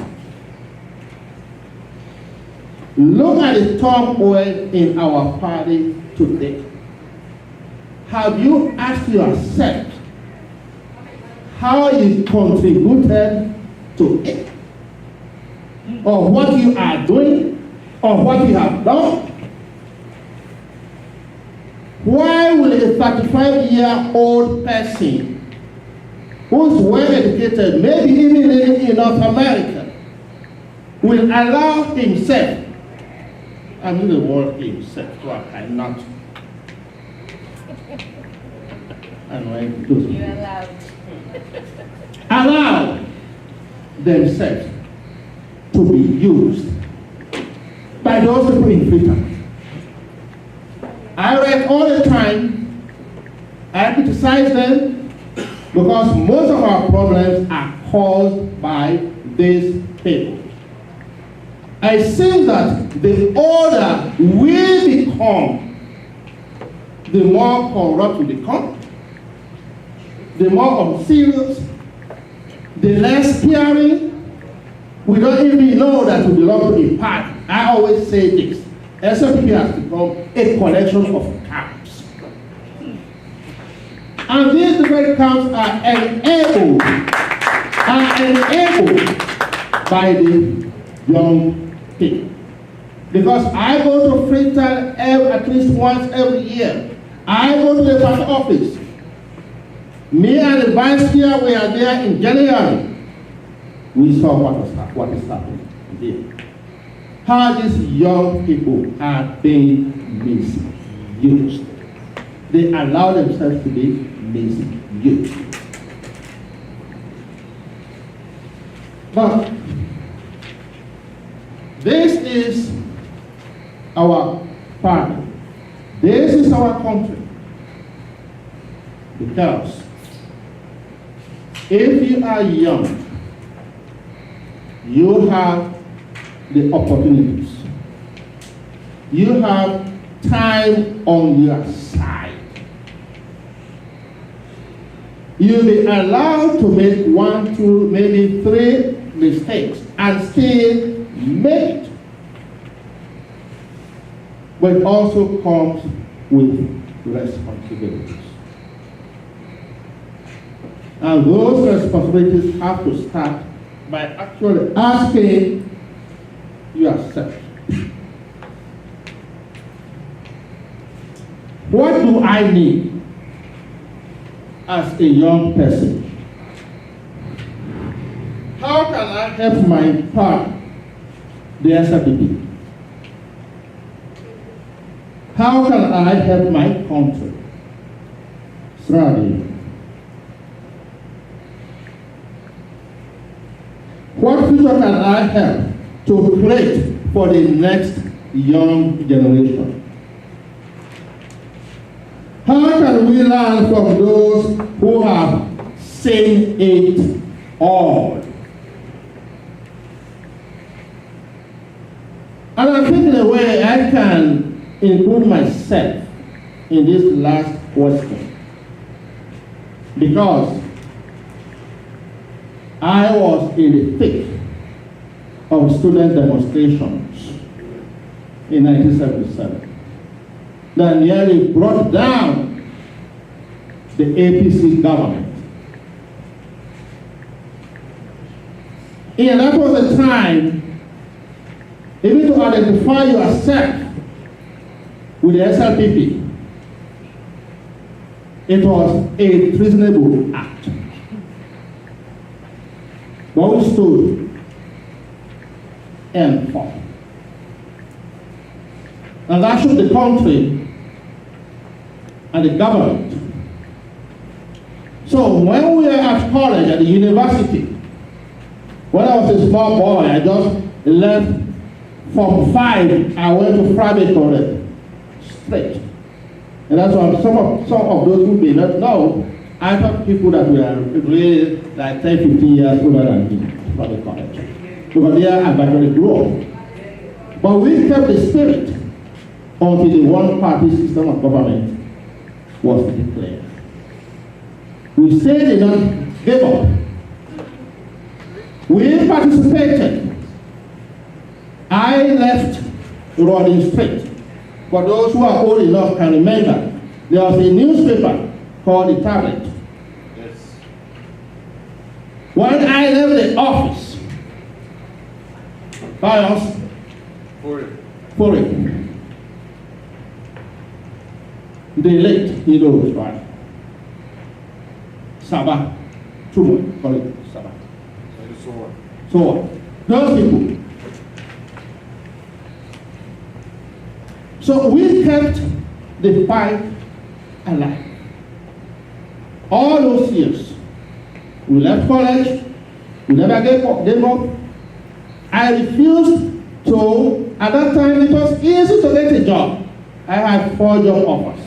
K: Look at the turmoil in our party today. Have you asked yourself how you contributed to it? Or what you are doing? Or what you have done? Why will a 35-year-old person who's well-educated, maybe even living in North America, will allow himself, I mean the word himself, so I cannot.
H: You're allowed.
K: Allow themselves to be used by those people in Freetown. I read all the time, I criticize them because most of our problems are caused by these people. I think that the older we become, the more corrupt we become, the more unserious, the less caring. We don't even know that we belong to a party. I always say this. SLPP has become a collection of camps. And these different camps are enabled by the young people. Because I go to Freetown at least once every year. I go to the party office. Me and the vice chair were there in January. We saw what is happening there. How these young people are being misused. They allow themselves to be misused. But this is our party. This is our country. Because if you are young, you have the opportunities. You have time on your side. You'll be allowed to make 1, 2, maybe 3 mistakes and still make it. But it also comes with responsibilities. And those responsibilities have to start by actually asking yourself, what do I need as a young person? How can I help my party, the SLPP? How can I help my country? Strategy. What future can I help to create for the next young generation? How can we learn from those who have seen it all? And I think in a way I can include myself in this last question, because I was in the thick of student demonstrations in 1977 that nearly brought down the APC government. And that was a time, even to identify yourself with the SLPP, it was a treasonable act. But we stood and fought. And that shook the country and the government. So when we were at college, at the university, when I was a small boy, I just left from 5, I went to private college, straight. And that's why some of those who may not know, I taught people that were really like 10, 15 years older than me from the college. Because there I actually grew up. But we kept the spirit until the one-party system of government was declared. We still did not give up. We participated. I left Rawlings Street. For those who are old enough can remember, there was a newspaper called The Tablet. Yes. When I left the office, for it. They late, he knows, right? Sabah, Truman, call it Sabah. So what? Those people. So we kept the fight alive. All those years, we left college, we never gave up. I refused to, at that time it was easy to get a job. I had 4 job offers.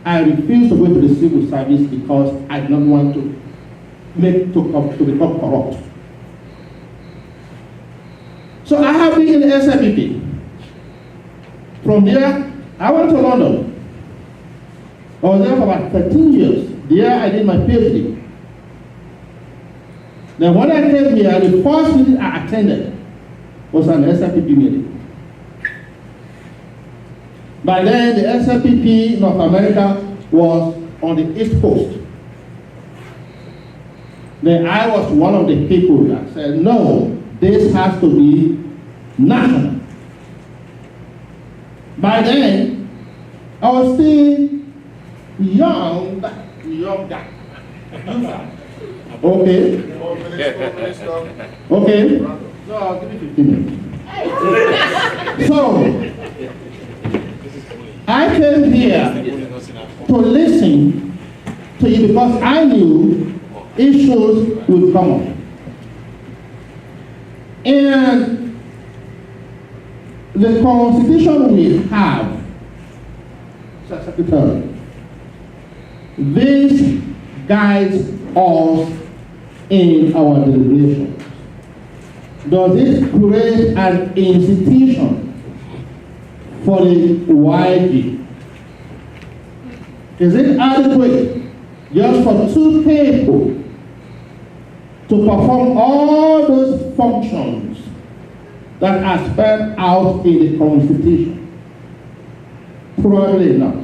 K: I refused to go into the civil service because I did not want to become corrupt. So I have been in the SLPP. From there, I went to London. I was there for about 13 years. There I did my PhD. Then when I came here, the first meeting I attended was an SLPP meeting. By then, the SLPP North America was on the East Coast. Then I was one of the people that said, no, this has to be national. By then, I was still young guy. Okay. Okay. So I'll give you 15 minutes. So, I came here to listen to you because I knew issues would come up. And the constitution we have, Secretary, this guides us in our deliberations. Does it create an institution for the YG? Is it adequate just for 2 people to perform all those functions that are spelled out in the Constitution? Probably not.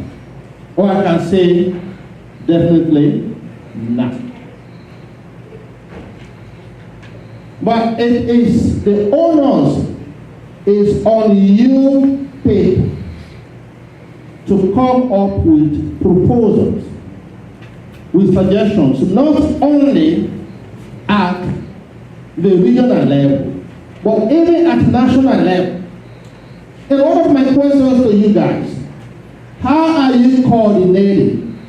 K: Or I can say definitely not. But it is the onus is on you people to come up with proposals, with suggestions, not only at the regional level, but even at national level. And one of my questions to you guys, how are you coordinating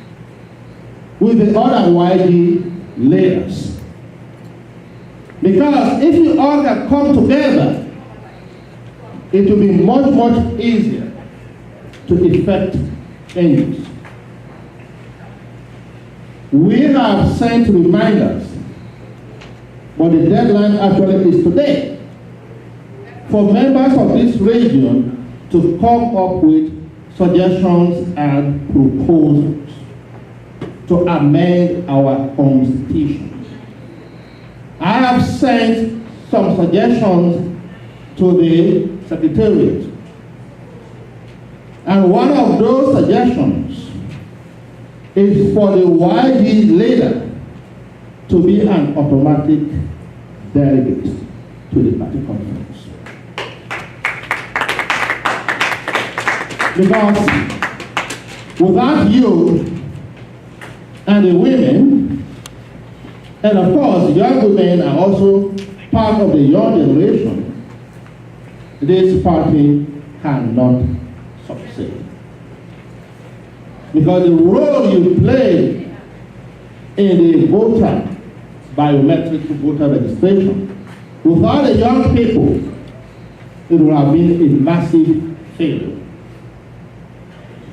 K: with the other YG layers? Because if you all can come together, it will be much, much easier to effect changes. We have sent reminders, but the deadline actually is today for members of this region to come up with suggestions and proposals to amend our constitution. I have sent some suggestions to the Secretariat. And one of those suggestions is for the YG leader to be an automatic delegate to the party conference. Because without you and the women, and of course young women are also part of the young generation, this party cannot succeed. Because the role you play in the voter, biometric voter registration, without the young people, it would have been a massive failure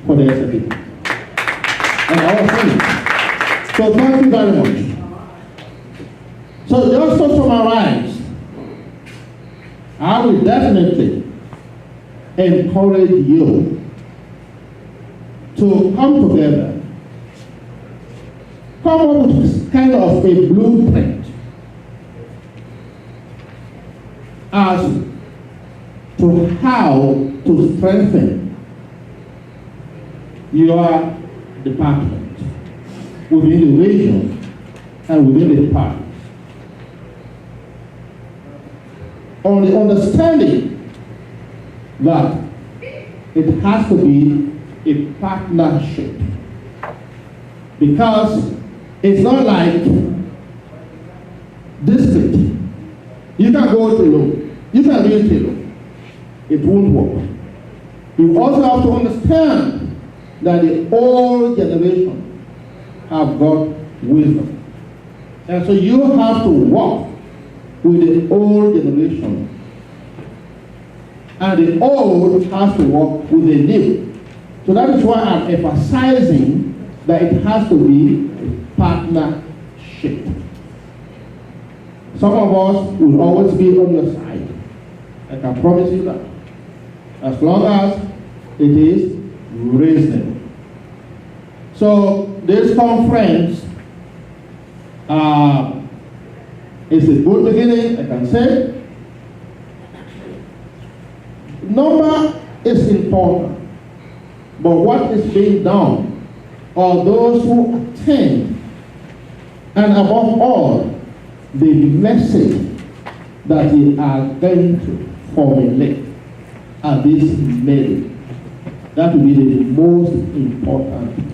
K: for the SLPP. And I was saying, so thank you very much. So just to summarize, I will definitely encourage you to come together, come up with kind of a blueprint as to how to strengthen your department within the region and within the party. On the understanding that it has to be a partnership, because it's not like district. You can go it alone. You can do it alone. It won't work. You also have to understand that the old generation have got wisdom. And so you have to work with the old generation and the old has to work with the new. So that is why I'm emphasizing that it has to be a partnership. Some of us will always be on your side. I can promise you that. As long as it is reasonable. So this conference is a good beginning, I can say. Number is important, but what is being done, or those who attend, and above all, the message that we are going to formulate at this meeting. That will be the most important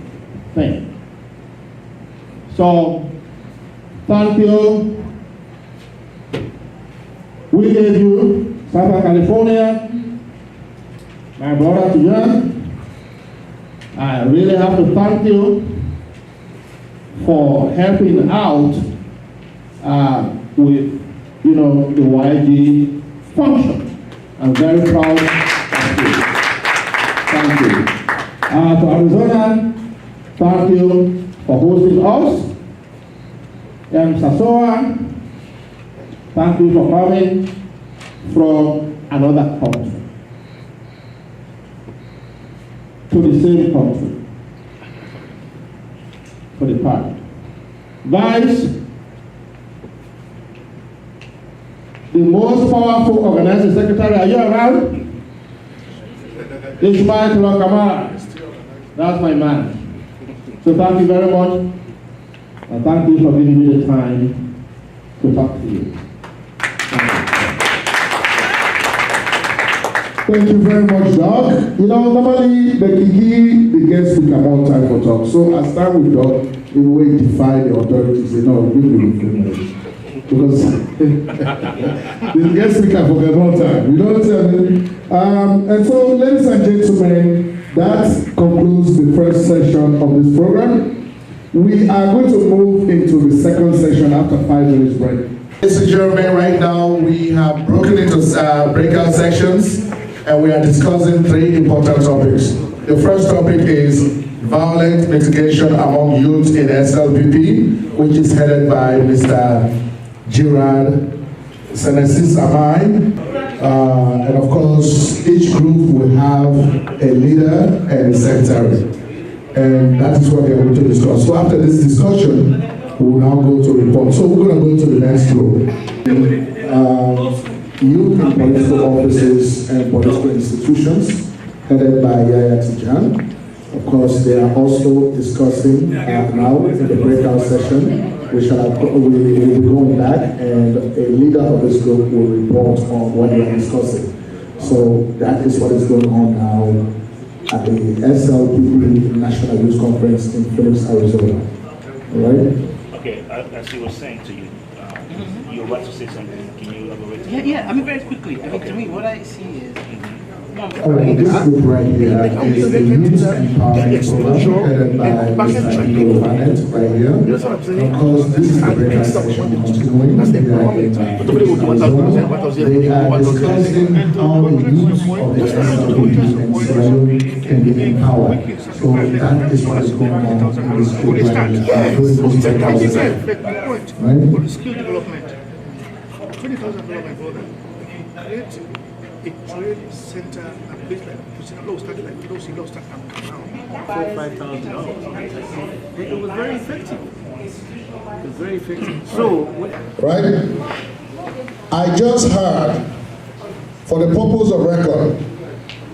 K: thing. So, thank you. We gave you Southern California, my brother John. I really have to thank you for helping out with, the YG function. I'm very proud of you. Thank you. To Arizona, thank you for hosting us. And Sasoa, thank you for coming from another country to the same country for the party. Vice, the most powerful organizing secretary, are you around? Ishmael Kamara. That's my man. So thank you very much. And thank you for giving me the time to talk to you.
B: Thank you very much, Doc. Normally the Kiki, the guest speaker more time for talk. So I start with Doc in a way defy the authorities. Give me 3 minutes. Because the guest speaker forget more time. You know what I'm saying? And so, ladies and gentlemen, that concludes the first session of this program. We are going to move into the second session after 5 minutes break. Ladies and gentlemen, right now we have broken into breakout sections and we are discussing 3 important topics. The first topic is violent mitigation among youth in SLPP, which is headed by Mr. Gerard Senesis Amai. And of course, each group will have a leader and a secretary. And that is what we are going to discuss. So after this discussion, we will now go to report. So we're going to go to the next group. Youth in political offices and political institutions, headed by Yaya Tijan. Of course, they are also discussing now in the breakout session. We will be going back, and a leader of this group will report on what we are discussing. So that is what is going on now at the SLPP National Youth Conference in Phoenix, Arizona. All right?
C: Okay, as he was saying to you, you're about to say something. Can you elaborate?
J: Yeah, very quickly. To me, what I see is,
B: this group right here is the Youth Empowerment Program headed by Mr. Leone right here. Of course, this is the breakout session continuing. They are discussing how the youth of the SLPP and Sierra Leone can be empowered. So that is what is going on in this group right here.
L: For skill development, 20,000 development for them. Create a trade center and place like Christian law started like those in law start now. $5,000. It was very effective. It was very effective. So
B: right? I just heard, for the purpose of record,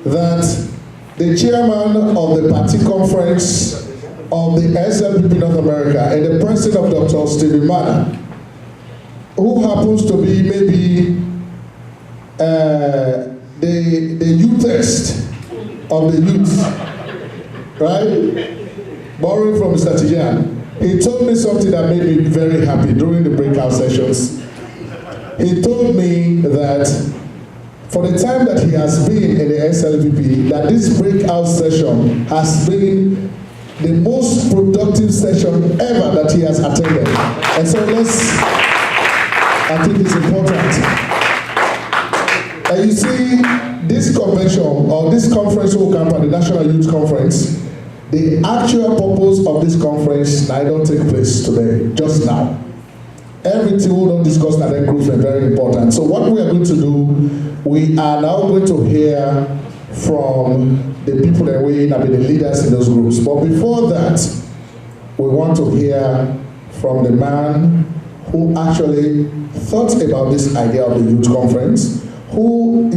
B: that the chairman of the party conference of the SLPP North America and the president of Dr. Stephen Mana, who happens to be maybe the youthest of the youth, right? Borrowing from Mr. Tijan, he told me something that made me very happy during the breakout sessions. He told me that for the time that he has been in the SLPP, that this breakout session has been the most productive session ever that he has attended. And so I think it's important. And you see, this convention or this conference will come from the National Youth Conference. The actual purpose of this conference I don't take place today, just now. Everything we don't discuss at that group is very important. So what we are going to do, we are now going to hear from the people that we have been the leaders in those groups. But before that, we want to hear from the man who actually thought about this idea of the youth conference, who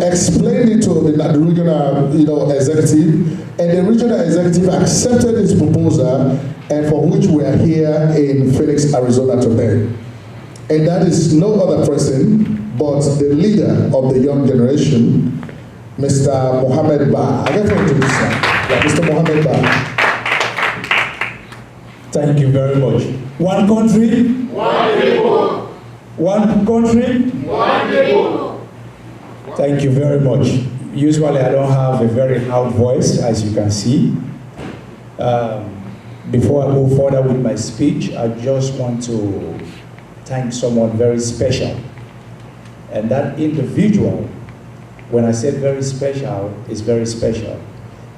B: explained it to the regional executive, and the regional executive accepted his proposal, and for which we are here in Phoenix, Arizona today. And that is no other person but the leader of the young generation, Mr. Mohammed Ba. I get to introduce him. Yeah, Mr. Mohammed Ba.
M: Thank you very much. One country,
I: one people.
M: One country,
I: one people.
M: Thank you very much. Usually I don't have a very loud voice, as you can see. Before I go further with my speech, I just want to thank someone very special. And that individual, when I said very special, is very special.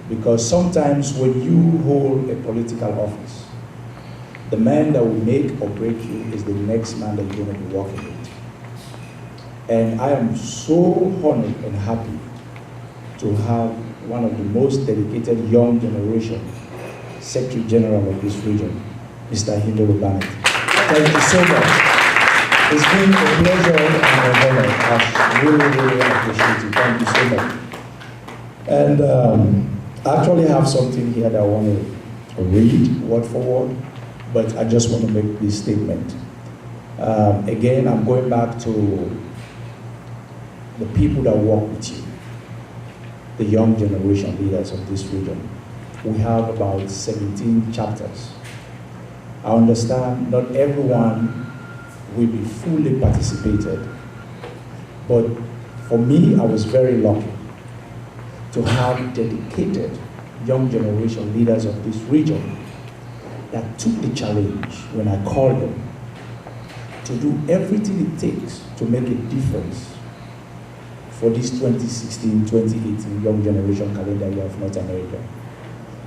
M: Because sometimes when you hold a political office, the man that will make or break you is the next man that you're going to be working with. And I am so honored and happy to have one of the most dedicated young generation Secretary General of this region, Mr. Leone. Thank you so much. It's been a pleasure and an honor. I really, really appreciate it. Thank you so much. And I actually have something here that I want to read word for word, but I just want to make this statement. Again, I'm going back to the people that work with you, the young generation leaders of this region. We have about 17 chapters. I understand not everyone will be fully participated, but for me, I was very lucky to have dedicated young generation leaders of this region that took the challenge when I called them to do everything it takes to make a difference for this 2016-2018 young generation calendar year of North America.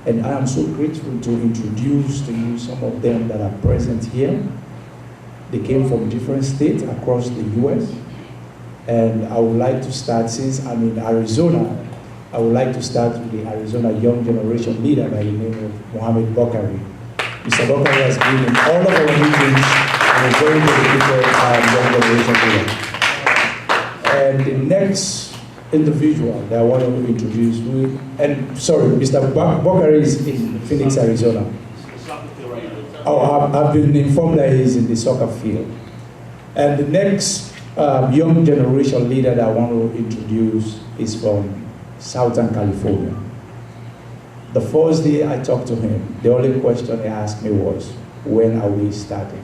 M: And I am so grateful to introduce to you some of them that are present here. They came from different states across the US. And I would like to start, since I'm in Arizona, I would like to start with the Arizona young generation leader by the name of Mohammed Bakari. Mr. Bakari has been in all of our meetings and a very dedicated young generation leader. And the next individual that I want to introduce, Mr. Bakari is in Phoenix, Arizona. Oh, I've been informed that he's in the soccer field. And the next young generation leader that I want to introduce is from Southern California. The first day I talked to him, the only question he asked me was, when are we starting?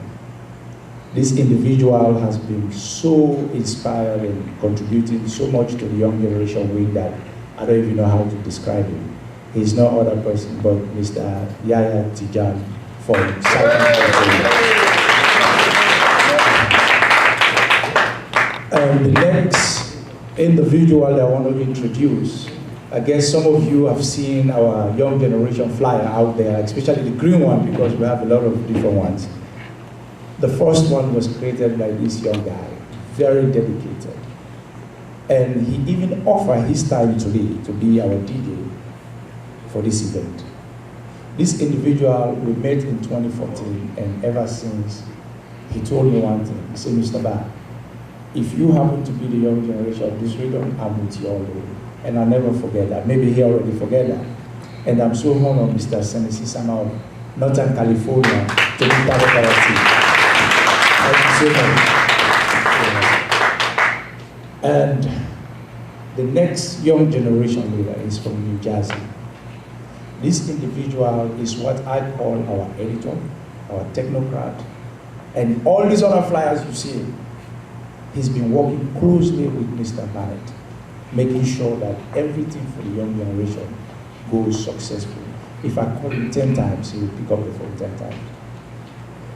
M: This individual has been so inspired and contributing so much to the young generation wing that I don't even know how to describe him. He's no other person but Mr. Yaya Tijan from Southern California. And the next individual that I want to introduce, I guess some of you have seen our young generation flyer out there, especially the green one, because we have a lot of different ones. The first one was created by this young guy, very dedicated. And he even offered his time today to be our DJ for this event. This individual, we met in 2014, and ever since, he told me one thing. He said, Mr. Ba, if you happen to be the young generation of this region, I'm with you all the way. And I'll never forget that. Maybe he already forget that. And I'm so honored, Mr. Senesi Sama of Northern California, to be part of our team. Thank you so much. And the next young generation leader is from New Jersey. This individual is what I call our editor, our technocrat, and all these other flyers you see. He's been working closely with Mr. Barnett, making sure that everything for the young generation goes successfully. If I call him 10 times, he will pick up the phone 10 times.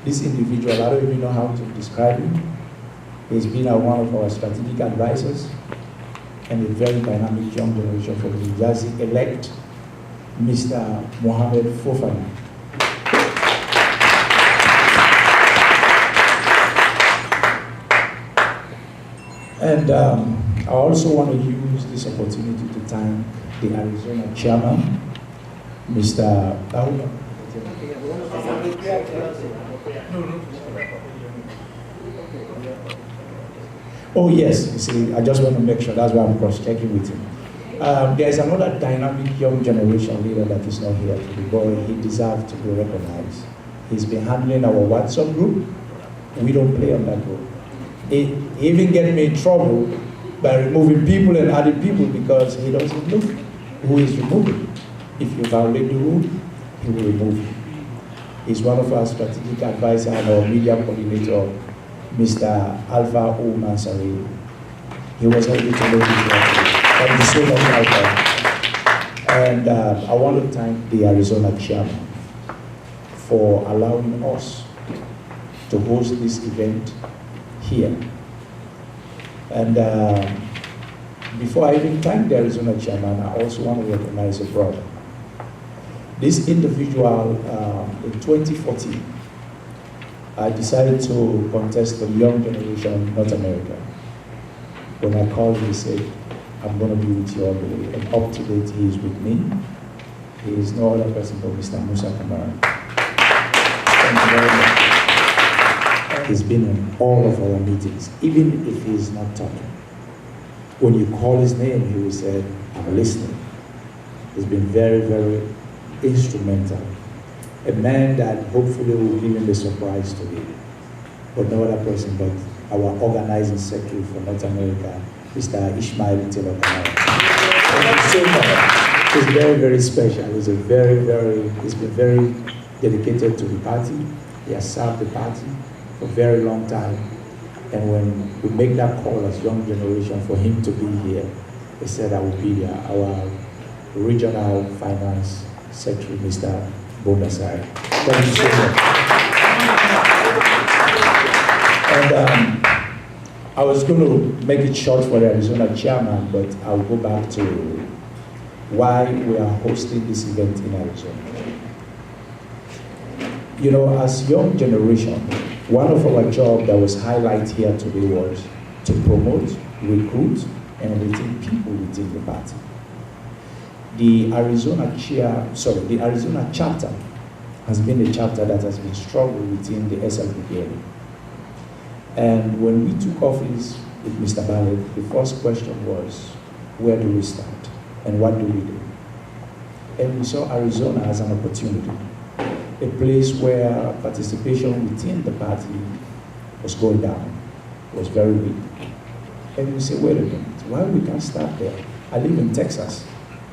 M: This individual, I don't even know how to describe him. He's been one of our strategic advisors and a very dynamic young generation from New Jersey elect, Mr. Mohammed Fofana. And I also want to use this opportunity to thank the Arizona chairman, Mr. Oh yes, you see, I just want to make sure, that's why I'm cross-checking with him. There's another dynamic young generation leader that is not here today, but he deserves to be recognized. He's been handling our WhatsApp group. We don't play on that group. He even get me in trouble by removing people and adding people because he doesn't know who is removing. If you violate the rule, he will remove you. He's one of our strategic advisors and our media coordinator, Mr. Alpha O. Mansari. He was able to make it happen. Thank you so much, Alpha. And I want to thank the Arizona chairman for allowing us to host this event here. And before I even thank the Arizona chairman, I also want to recognize a brother. This individual, in 2014, I decided to contest the young generation in North America. When I called him, he said, I'm going to be with you all the way. And up to date, he is with me. He is no other person but Mr. Musa Kamara. Thank you very much. He's been in all of our meetings, even if he is not talking. When you call his name, he will say, I'm listening. He's been very, very instrumental. A man that hopefully will give him the surprise today. But no other person but our organizing secretary for North America, Mr. Ishmael Taylor. Thank you so much. He's very, very special. He's been very dedicated to the party. He has served the party for a very long time. And when we make that call as young generation for him to be here, he said I will be there. Our regional finance secretary, Mr. Bombasari. Thank you so much. And I was going to make it short for the Arizona chairman, but I'll go back to why we are hosting this event in Arizona. You know, as young generation, one of our jobs that was highlighted here today was to promote, recruit, and retain people within the party. The Arizona chapter has been a chapter that has been struggling within the SLPP area. And when we took office with Mr. Ballet, the first question was, where do we start and what do we do? And we saw Arizona as an opportunity, a place where participation within the party was going down, was very weak. And we said, wait a minute, why we can't start there? I live in Texas.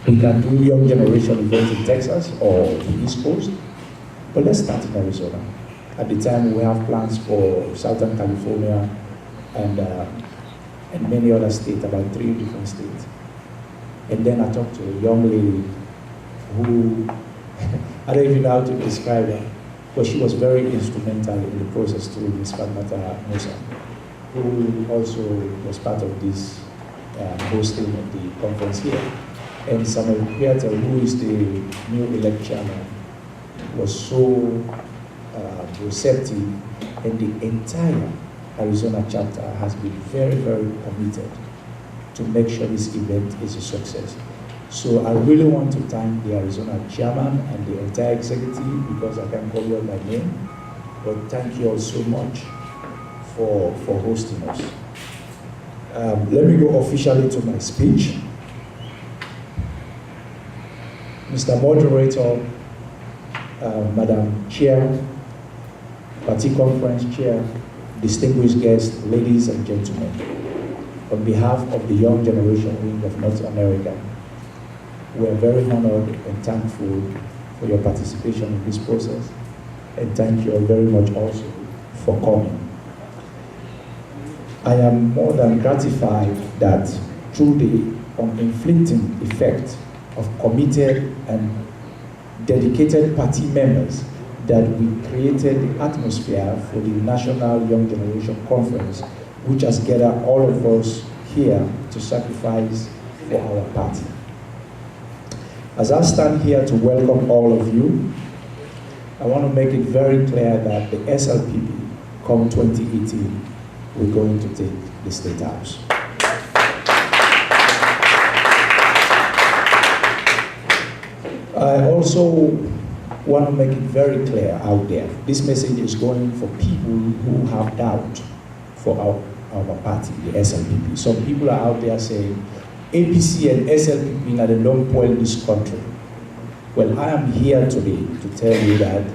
M: We can do young generation events in Texas or the East Coast, but let's start in Arizona. At the time, we have plans for Southern California and many other states, about 3 different states. And then I talked to a young lady who, I don't even know how to describe her, but she was very instrumental in the process too, Ms. Fatmata Musa, who also was part of this hosting of the conference here. And Samuel Pieta, who is the new elect chairman, was so receptive, and the entire Arizona chapter has been very, very committed to make sure this event is a success. So I really want to thank the Arizona chairman and the entire executive, because I can't call you by name, but thank you all so much for hosting us. Let me go officially to my speech. Mr. Moderator, Madam Chair, Party Conference Chair, distinguished guests, ladies and gentlemen, on behalf of the Young Generation Wing of North America, we are very honored and thankful for your participation in this process, and thank you all very much also for coming. I am more than gratified that through the uninflicting effect of committed and dedicated party members, that we created the atmosphere for the National Young Generation Conference which has gathered all of us here to sacrifice for our party. As I stand here to welcome all of you, I want to make it very clear that the SLPP, come 2018, we're going to take the State House. I also want to make it very clear out there, this message is going for people who have doubt for our party, the SLPP. Some people are out there saying, APC and SLPP are the long point in this country. Well, I am here today to tell you that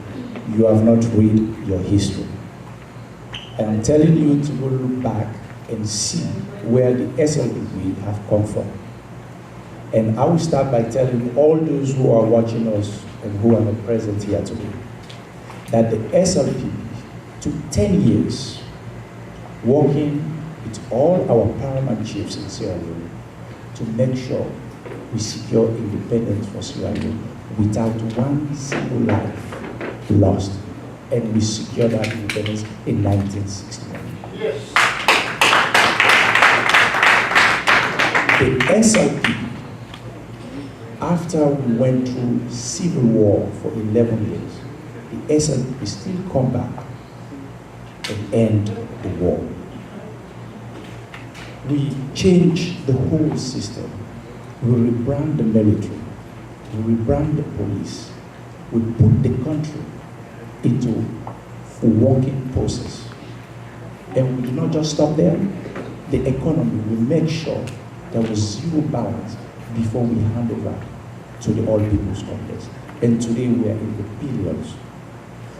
M: you have not read your history. I am telling you to go look back and see where the SLPP have come from. And I will start by telling all those who are watching us and who are not present here today, that the SLPP took 10 years working with all our paramount chiefs in Sierra Leone to make sure we secure independence for Sierra Leone without one single life lost. And we secured that independence in 1961.
L: Yes.
M: The SLPP, after we went through civil war for 11 years, the SLPP still come back and end the war. We changed the whole system. We rebrand the military. We rebrand the police. We put the country into a working process. And we did not just stop there. The economy, we make sure there was zero balance before we hand over to the All People's Congress. And today we are in the billions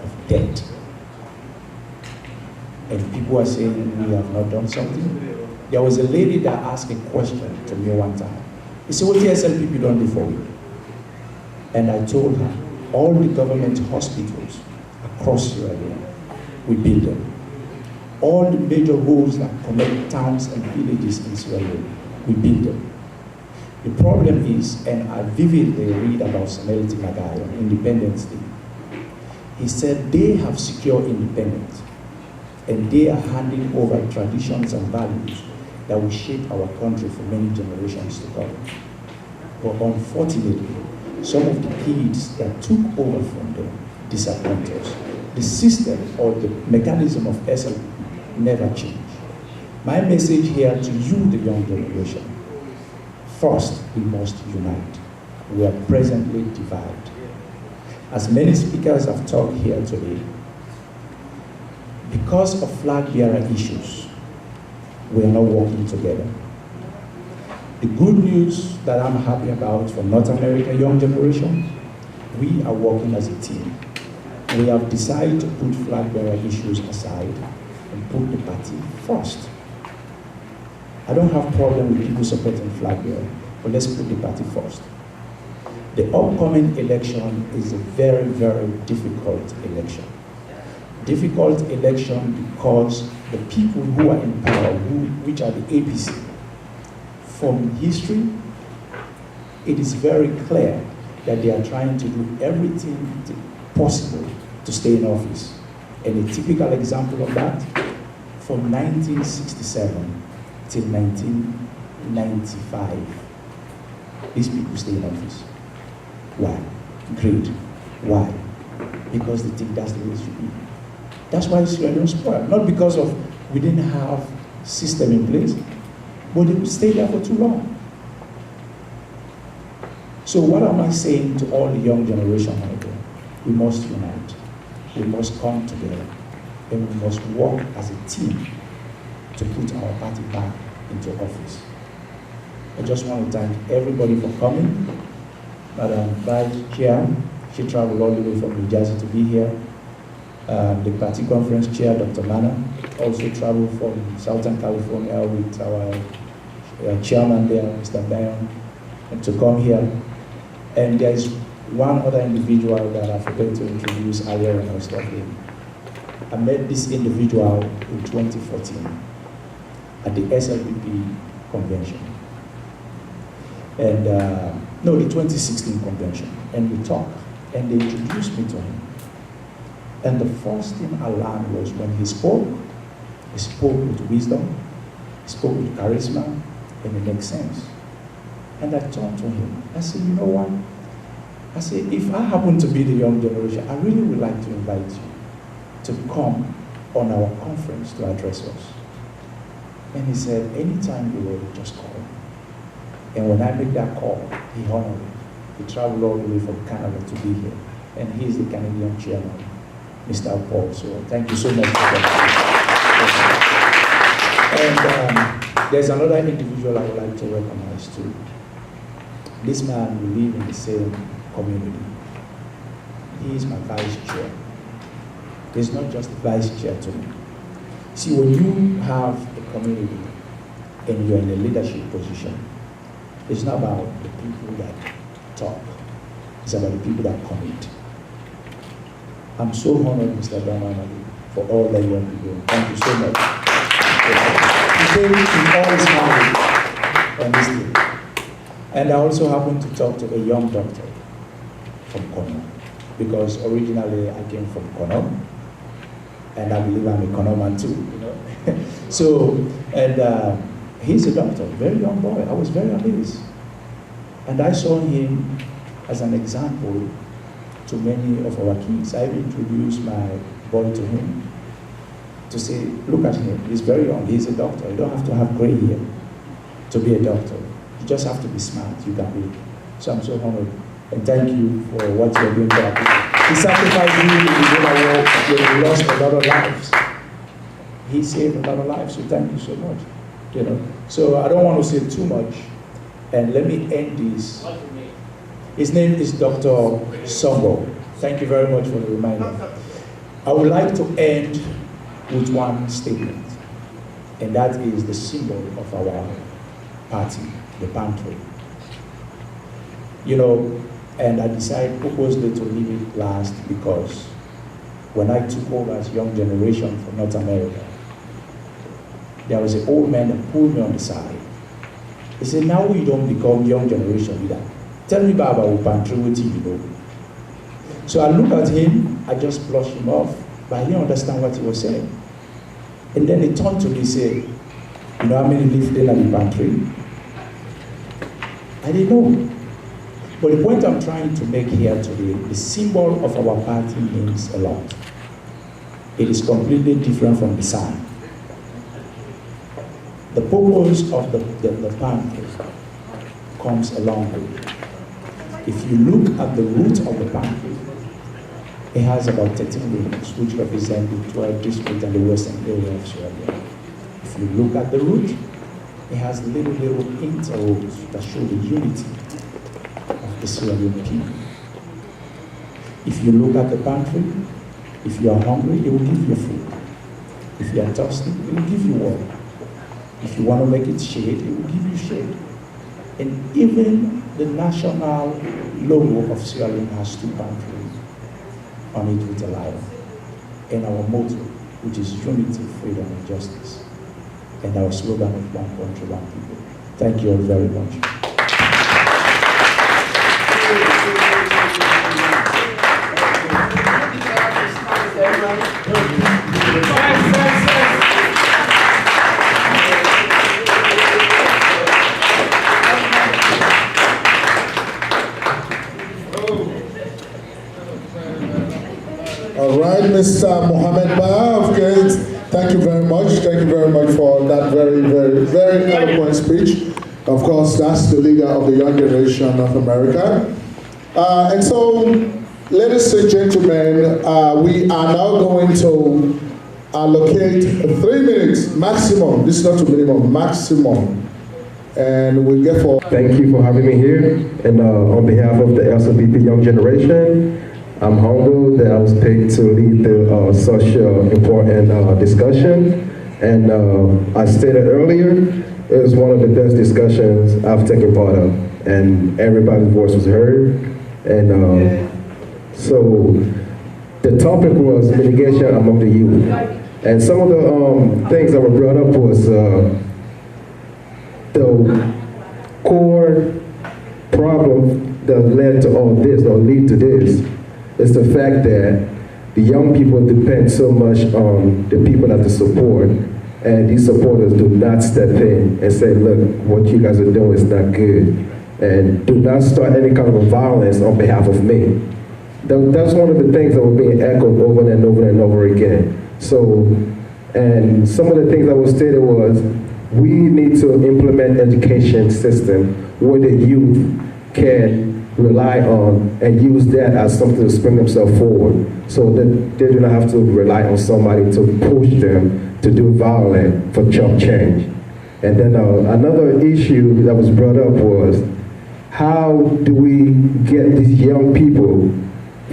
M: of debt. And people are saying we have not done something. There was a lady that asked a question to me one time. He said, what the SLPP done before? And I told her, all the government hospitals across Sierra Leone, we build them. All the major roads that connect towns and villages in Sierra Leone, we build them. The problem is, and I vividly read about Samuel Timagay on Independence Day, he said they have secured independence and they are handing over traditions and values that will shape our country for many generations to come. But unfortunately, some of the kids that took over from them disappointed us. The system or the mechanism of SLPP never changed. My message here to you, the young generation, first, we must unite. We are presently divided. As many speakers have talked here today, because of flag bearer issues, we are not working together. The good news that I'm happy about for North America young generation, we are working as a team. We have decided to put flag bearer issues aside and put the party first. I don't have problem with people supporting flag bearer, but let's put the party first. The upcoming election is a very, very difficult election. Difficult election because the people who are in power, which are the APC, from history, it is very clear that they are trying to do everything possible to stay in office. And a typical example of that, from 1967 till 1995, these people stay in office. Why? Greed. Why? Because they think that's the way it should be. That's why Sierra Leone spoiled. Not because of we didn't have system in place, but they would stay there for too long. So what am I saying to all the young generation out there? We must unite. We must come together. And we must work as a team to put our party back into office. I just want to thank everybody for coming. Madam Vice Chair, she traveled all the way from New Jersey to be here. The party conference chair, Dr. Mana, also traveled from Southern California with our chairman there, Mr. Leone, to come here. And there is one other individual that I forgot to introduce earlier when I was talking. I met this individual in 2014 at the SLPP convention. And no, the 2016 convention. And we talked, and they introduced me to him. And the first thing I learned was when he spoke, He spoke with wisdom, he spoke with charisma, and it makes sense. And I turned to him. I said, you know what? I said, if I happen to be the young generation, I really would like to invite you to come on our conference to address us. And he said, anytime you're ready, just call. And when I made that call, he honored it. He traveled all the way from Canada to be here. And he is the Canadian chairman, Mr. Paul. So thank you so much for that. And there's another individual I would like to recognize too. This man, we live in the same community. He is my vice chair. He's not just vice chair to me. See, when you have a community and you're in a leadership position, it's not about the people that talk. It's about the people that commit. I'm so honored, Mr. Donald, for all that you have been doing. Thank you so much. He came in all his family on this day. And I also happened to talk to a young doctor from Kono, because originally I came from Kono, and I believe I'm a Kono man too, you know. So, and he's a doctor, very young boy. I was very amazed. And I saw him as an example to many of our kids. I introduced my boy to him to say, look at him, he's very young, he's a doctor. You don't have to have gray hair to be a doctor. You just have to be smart, you can be. So I'm so honored. And thank you for what you're doing for our people. He sacrificed you in the world, he lost a lot of lives. He saved a lot of lives, so thank you so much. You know. So I don't want to say too much. And let me end this. His name is Dr. Songo. Thank you very much for the reminder. I would like to end with one statement, and that is the symbol of our party, the pantry. You know, and I decided purposely to leave it last because when I took over as young generation from North America, there was an old man that pulled me on the side. He said, now we don't become young generation leader. Tell me about our pantry, what you know. So I looked at him, I just brushed him off, but I didn't understand what he was saying. And then he turned to me and said, you know how many live there in the pantry? I didn't know. But the point I'm trying to make here today, the symbol of our party means a lot. It is completely different from the sign. The purpose of the pantry comes along with it. If you look at the root of the pantry, it has about 13 roots, which represent the 12 districts and the western area of Sierra Leone. If you look at the root, it has little inter-roots that show the unity of the Sierra Leone people. If you look at the pantry, if you are hungry, it will give you food. If you are thirsty, it will give you water. If you want to make it shade, it will give you shade. And even the national logo of Sierra Leone has 2 pantries on it with a lion. And our motto, which is unity, freedom, and justice. And our slogan of one country, one people. Thank you all very much.
N: All right, Mr. Mohammed Ba, of course, thank you very much. Thank you very much for that very eloquent speech. Of course, that's the leader of the young generation of America. And so, ladies and gentlemen, we are now going to allocate 3 minutes maximum. This is not a minimum, maximum. And we get for.
O: Thank you for having me here. And on behalf of the SLPP Young Generation, I'm humbled that I was picked to lead such important discussion. And I stated earlier, it was one of the best discussions I've taken part of. And everybody's voice was heard. And so the topic was mitigation among the youth. And some of the things that were brought up was the core problem that led to all this, or lead to this, is the fact that the young people depend so much on the people that they support and these supporters do not step in and say, look, what you guys are doing is not good, and do not start any kind of violence on behalf of me. That's one of the things that were being echoed over and over and over again. So, and some of the things that was stated was, we need to implement education system where the youth can rely on and use that as something to spring themselves forward, so that they do not have to rely on somebody to push them to do violence for chop change. And then another issue that was brought up was, how do we get these young people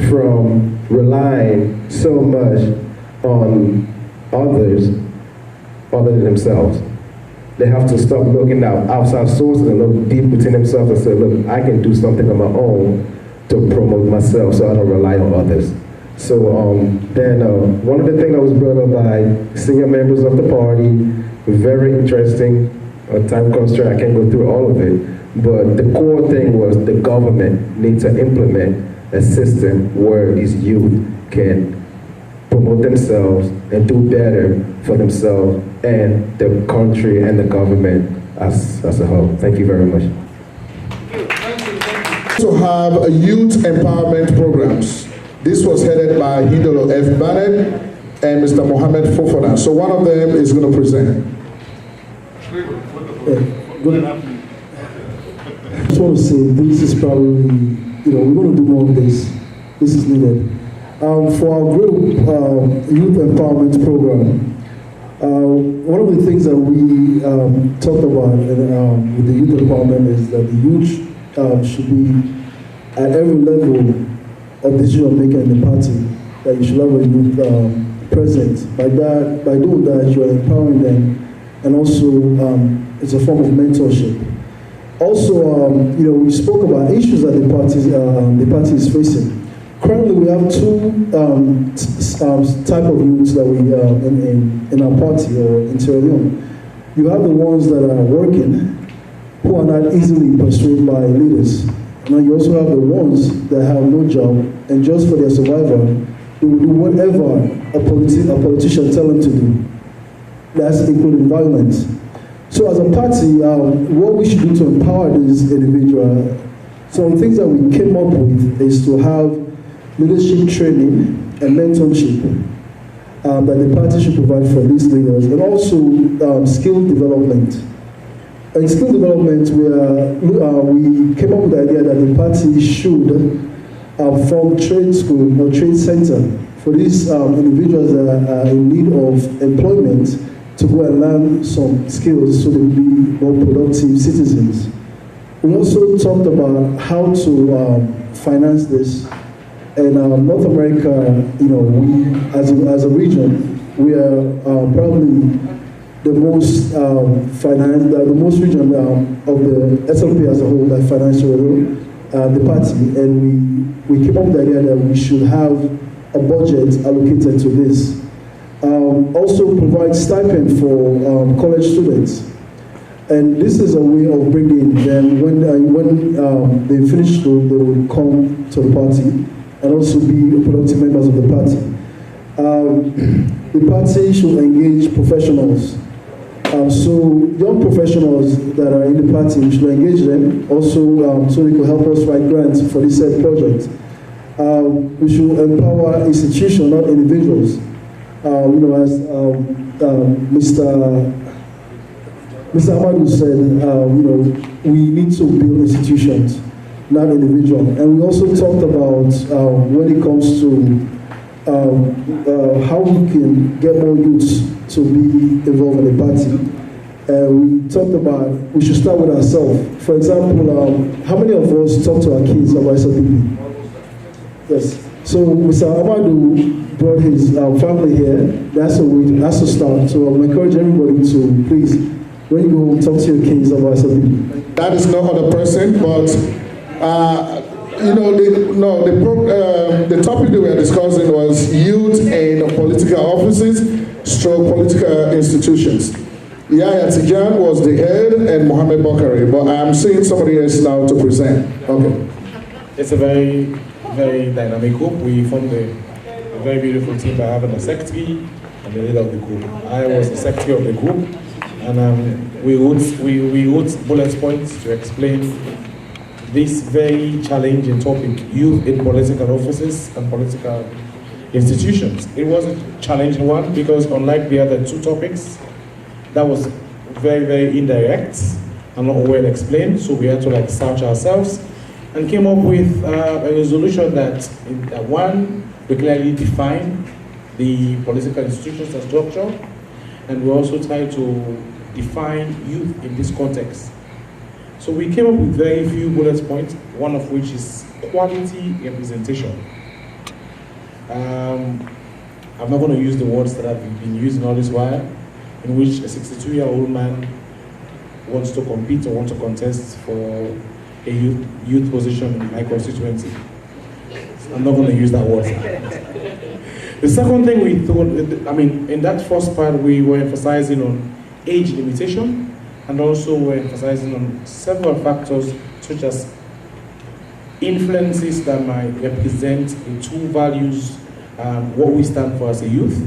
O: from relying so much on others other than themselves? They have to stop looking at outside sources and look deep within themselves and say, look, I can do something on my own to promote myself so I don't rely on others. So then one of the things that was brought up by senior members of the party, very interesting, time constraint, I can't go through all of it, but the core thing was the government needs to implement a system where these youth can promote themselves and do better for themselves and the country and the government as a whole. Thank you very much.
N: To have a youth empowerment programs. This was headed by Hindolo F. Bennett and Mr. Mohammed Fofana. So one of them is going to present.
F: I just want to say this is probably, we're going to do more of this. This is needed. For our group, Youth Empowerment Program, one of the things that we talked about with the youth empowerment is that the youth should be at every level of decision making in the party, that you should have a youth present. By doing that, you are empowering them, and also it's a form of mentorship. Also, we spoke about issues that the party is facing. Currently, we have two type of youths that we in our party or in Sierra Leone. You have the ones that are working, who are not easily persuaded by leaders. Now you also have the ones that have no job, and just for their survival, they will do whatever a politician tell them to do. That's including violence. So as a party, what we should do to empower these individuals, some of the things that we came up with is to have leadership training and mentorship that the party should provide for these leaders, and also skill development. In skill development, we came up with the idea that the party should form trade school or trade center for these individuals that are in need of employment to go and learn some skills so they will be more productive citizens. We also talked about how to finance this. In North America, we as a region, we are probably the most the most region of the SLP as a whole that financial the party, and we came up with the idea that we should have a budget allocated to this. Also provide stipend for college students, and this is a way of bringing them when they finish school, they will come to the party and also be productive members of the party. The party should engage professionals. So young professionals that are in the party, we should engage them also so they could help us write grants for this said project. We should empower institutions, not individuals. As Mr. Amadu said, we need to build institutions, not individual. And we also talked about when it comes to how we can get more youths to be involved in the party. We talked about we should start with ourselves. For example, how many of us talk to our kids about SLPP? Yes. So Mr. Amadu brought his family here. That's a start. So I encourage everybody to please, when you go, talk to your kids about SLPP.
N: That is no other person, but the topic that we are discussing was youth in political offices, political institutions. Yahya Tijan was the head and Mohammed Bakari, but I'm seeing somebody else now to present. Okay.
D: It's a very, very dynamic group. We formed a very beautiful team by having a secretary, I'm the leader of the group. I was the secretary of the group, and we wrote bullet points to explain this very challenging topic, youth in political offices and political institutions. It was a challenging one because unlike the other two topics, that was very, very indirect and not well explained, so we had to like search ourselves and came up with a resolution that, one, we clearly define the political institutions and structure, and we also try to define youth in this context. So we came up with very few bullet points, one of which is quality representation. I'm not going to use the words that I've been using all this while, in which a 62-year-old man wants to compete or wants to contest for a youth position in my constituency. I'm not going to use that word. The second thing we thought, in that first part, we were emphasizing on age limitation, and also we're emphasizing on several factors such as influences that might represent the two values, what we stand for as a youth.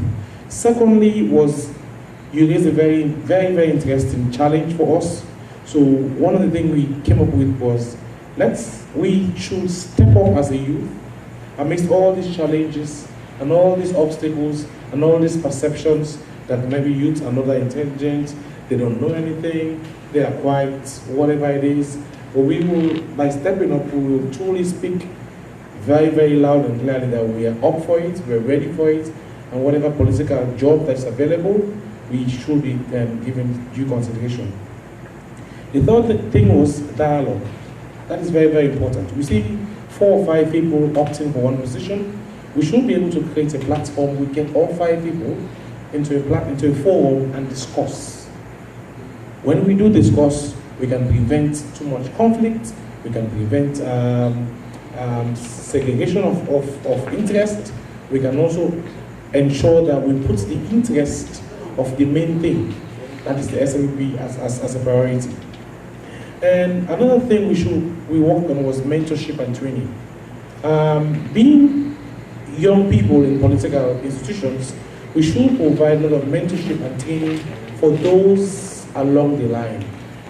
D: Secondly was, you raised a very, very, very interesting challenge for us. So one of the things we came up with was, we should step up as a youth amidst all these challenges and all these obstacles and all these perceptions that maybe youth are not that intelligent, they don't know anything, they are quite whatever it is. But we will, by stepping up, we will truly speak very, very loud and clearly that we are up for it, we're ready for it, and whatever political job that's available, we should be given due consideration. The third thing was dialogue. That is very, very important. We see 4 or 5 people opting for one position. We should be able to create a platform. We get all 5 people into a forum and discuss. When we do discuss, we can prevent too much conflict. We can prevent segregation of interest. We can also ensure that we put the interest of the main thing, that is the SLPP, as a priority. And another thing we worked on was mentorship and training. Being young people in political institutions, we should provide a lot of mentorship and training for those along the line.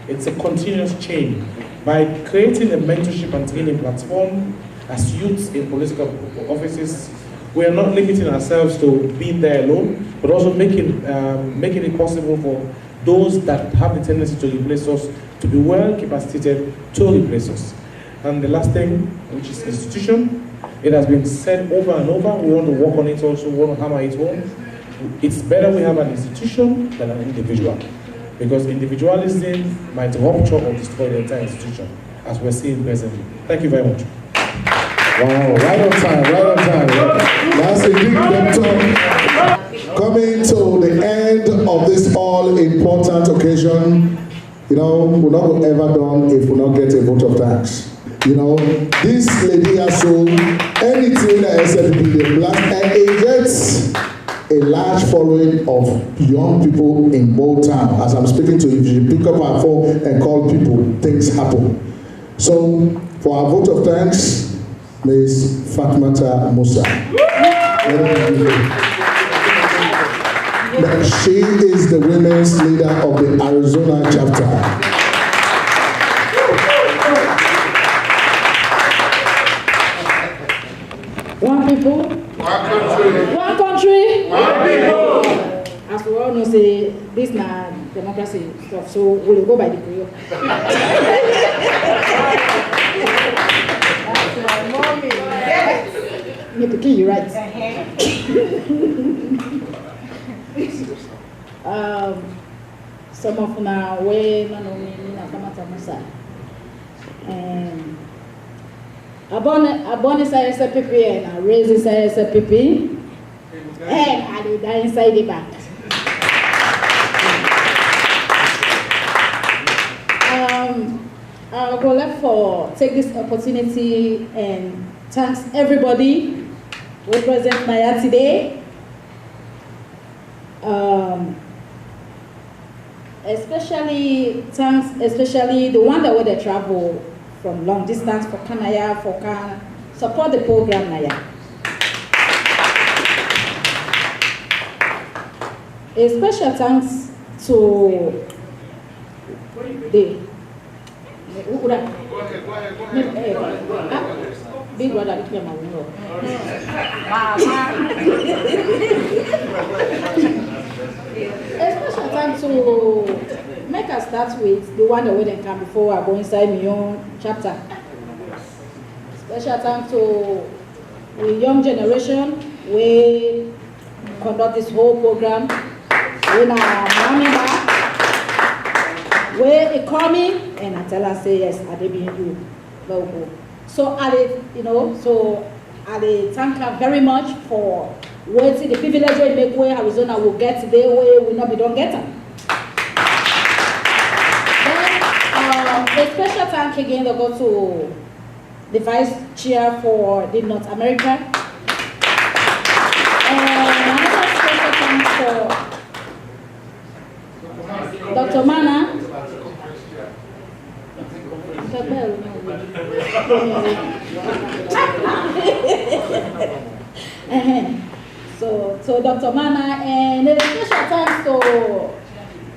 D: It's a continuous chain. By creating a mentorship and training platform as youths in political offices, we are not limiting ourselves to being there alone, but also making it possible for those that have the tendency to replace us to be well capacitated to replace us. And the last thing, which is institution, it has been said over and over, we want to work on it also, we want to hammer it home. It's better we have an institution than an individual, because individualism might rupture or destroy the entire institution, as we're seeing presently. Thank you very much.
N: Wow, right on time, right on time. That's a big talk. Coming to the end of this all-important occasion, we're not going to ever done if we not get a vote of thanks. This lady has shown anything that SLPP they blast, and it gets a large following of young people in both town. As I'm speaking to you, if you pick up our phone and call people, things happen. So, for our vote of thanks, Ms. Fatmata Musa. She is the women's leader of the Arizona chapter.
P: One people, one country, one country, one people. As we all know, say this na democracy stuff, so we'll go by the Creole. Mommy, yes. Me pikin, you right. Some of una way no know me na Famata Musa. Abon is SLPP and raise is SLPP, and I do that inside the back. I would like to take this opportunity and thanks everybody who present Maya today. Especially the one that would travel from long distance for Kanaya, for Kana, support the program Naya. A special thanks to the big brother. A special thanks to make us start with the one that we didn't come before I go inside my own chapter. Special thanks to the young generation. We conduct this whole program. We now we coming and I tell her say yes, I did be you. So I thank her very much for waiting the privilege we make where Arizona will get today where we not be don't get them. Then a special thank again that go to the vice chair for the North America. And another special thanks for Dr. Mana. So Dr. Mana, and a special thanks to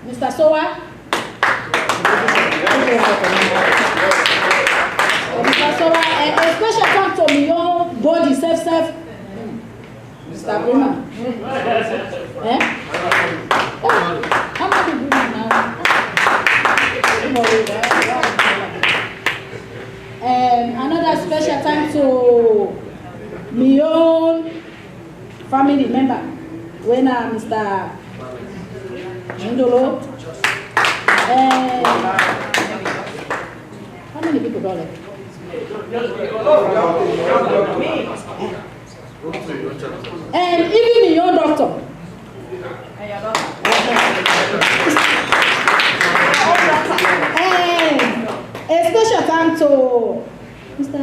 P: Mr. Sowa. Mr. Sowa, and a special thanks to my own body, self, Mr. Brima. How many Brima now? And another special thanks to my own family member, when Mr. Indolo. And how many people got it? And even my own doctor. And a special thanks to Mr.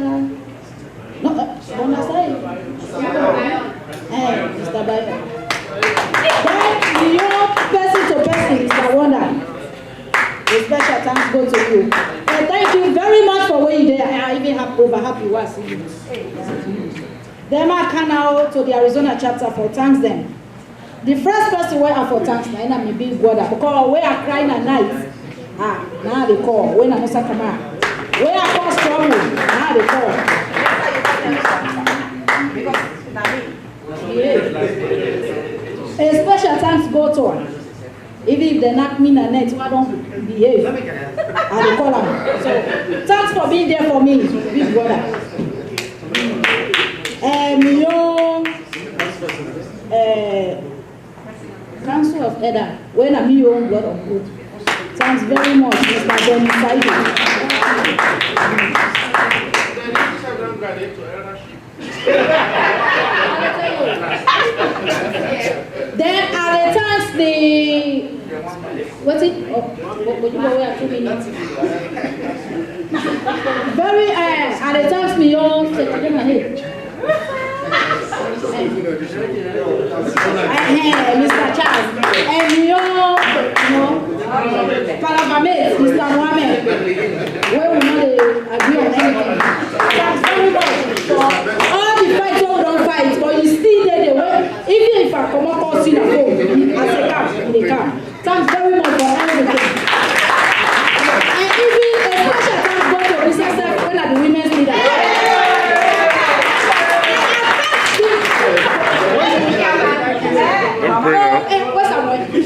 P: Mr. Bayer. Then your person to person, Mr. Wonder. A special thanks go to you. And thank you very much for waiting there. I even happy was seeing you. Then I come out to the Arizona chapter for thanks them. The first person where I for thanks now may be brother because we are crying at night. Now they call when I'm not come out. We are cause trouble. Now they call. A special thanks go to her. Even if they knock me in the net, I don't behave. I call them. So thanks for being there for me, big brother. And your Council of Elder, when I'm your own blood of good. Thanks very much, Mr. Johnny Saidi. Then I thanks the what's it? What you go 2 minutes. Very I thanks me all Mr. Charles and Palavame, Mr. Mohammed, where we not agree on anything. Thanks very much for all the fights we don't fight, but you still there the way. Even if I come up and see the phone, as a car, in the car. Thanks very much for everything. And even a special thanks go to Mr. when are the women's leader.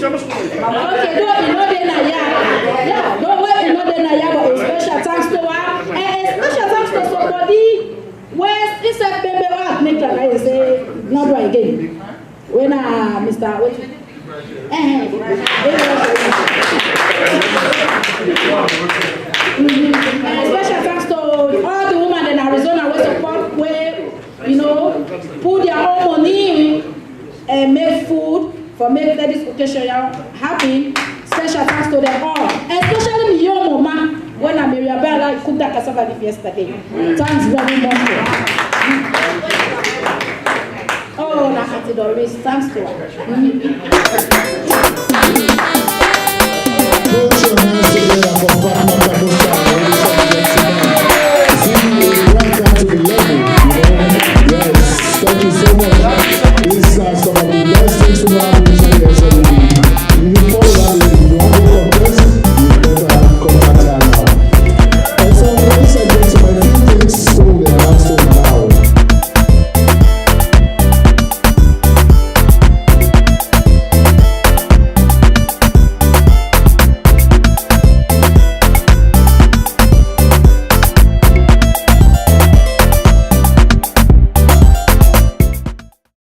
P: Okay, don't you know then yeah, don't wait, you know then but a special thanks to her and a special thanks to somebody where inside baby what make like I say not right again when Mr. Special thanks to all the women in Arizona who support where put their own money and make food for make this occasion happy. Special thanks to them all, especially me your mama when I'm Maria Bella cooked that cassava leaf yesterday. Thanks very much. Oh, that's Doris. Thanks to her.
N: Put your hands together for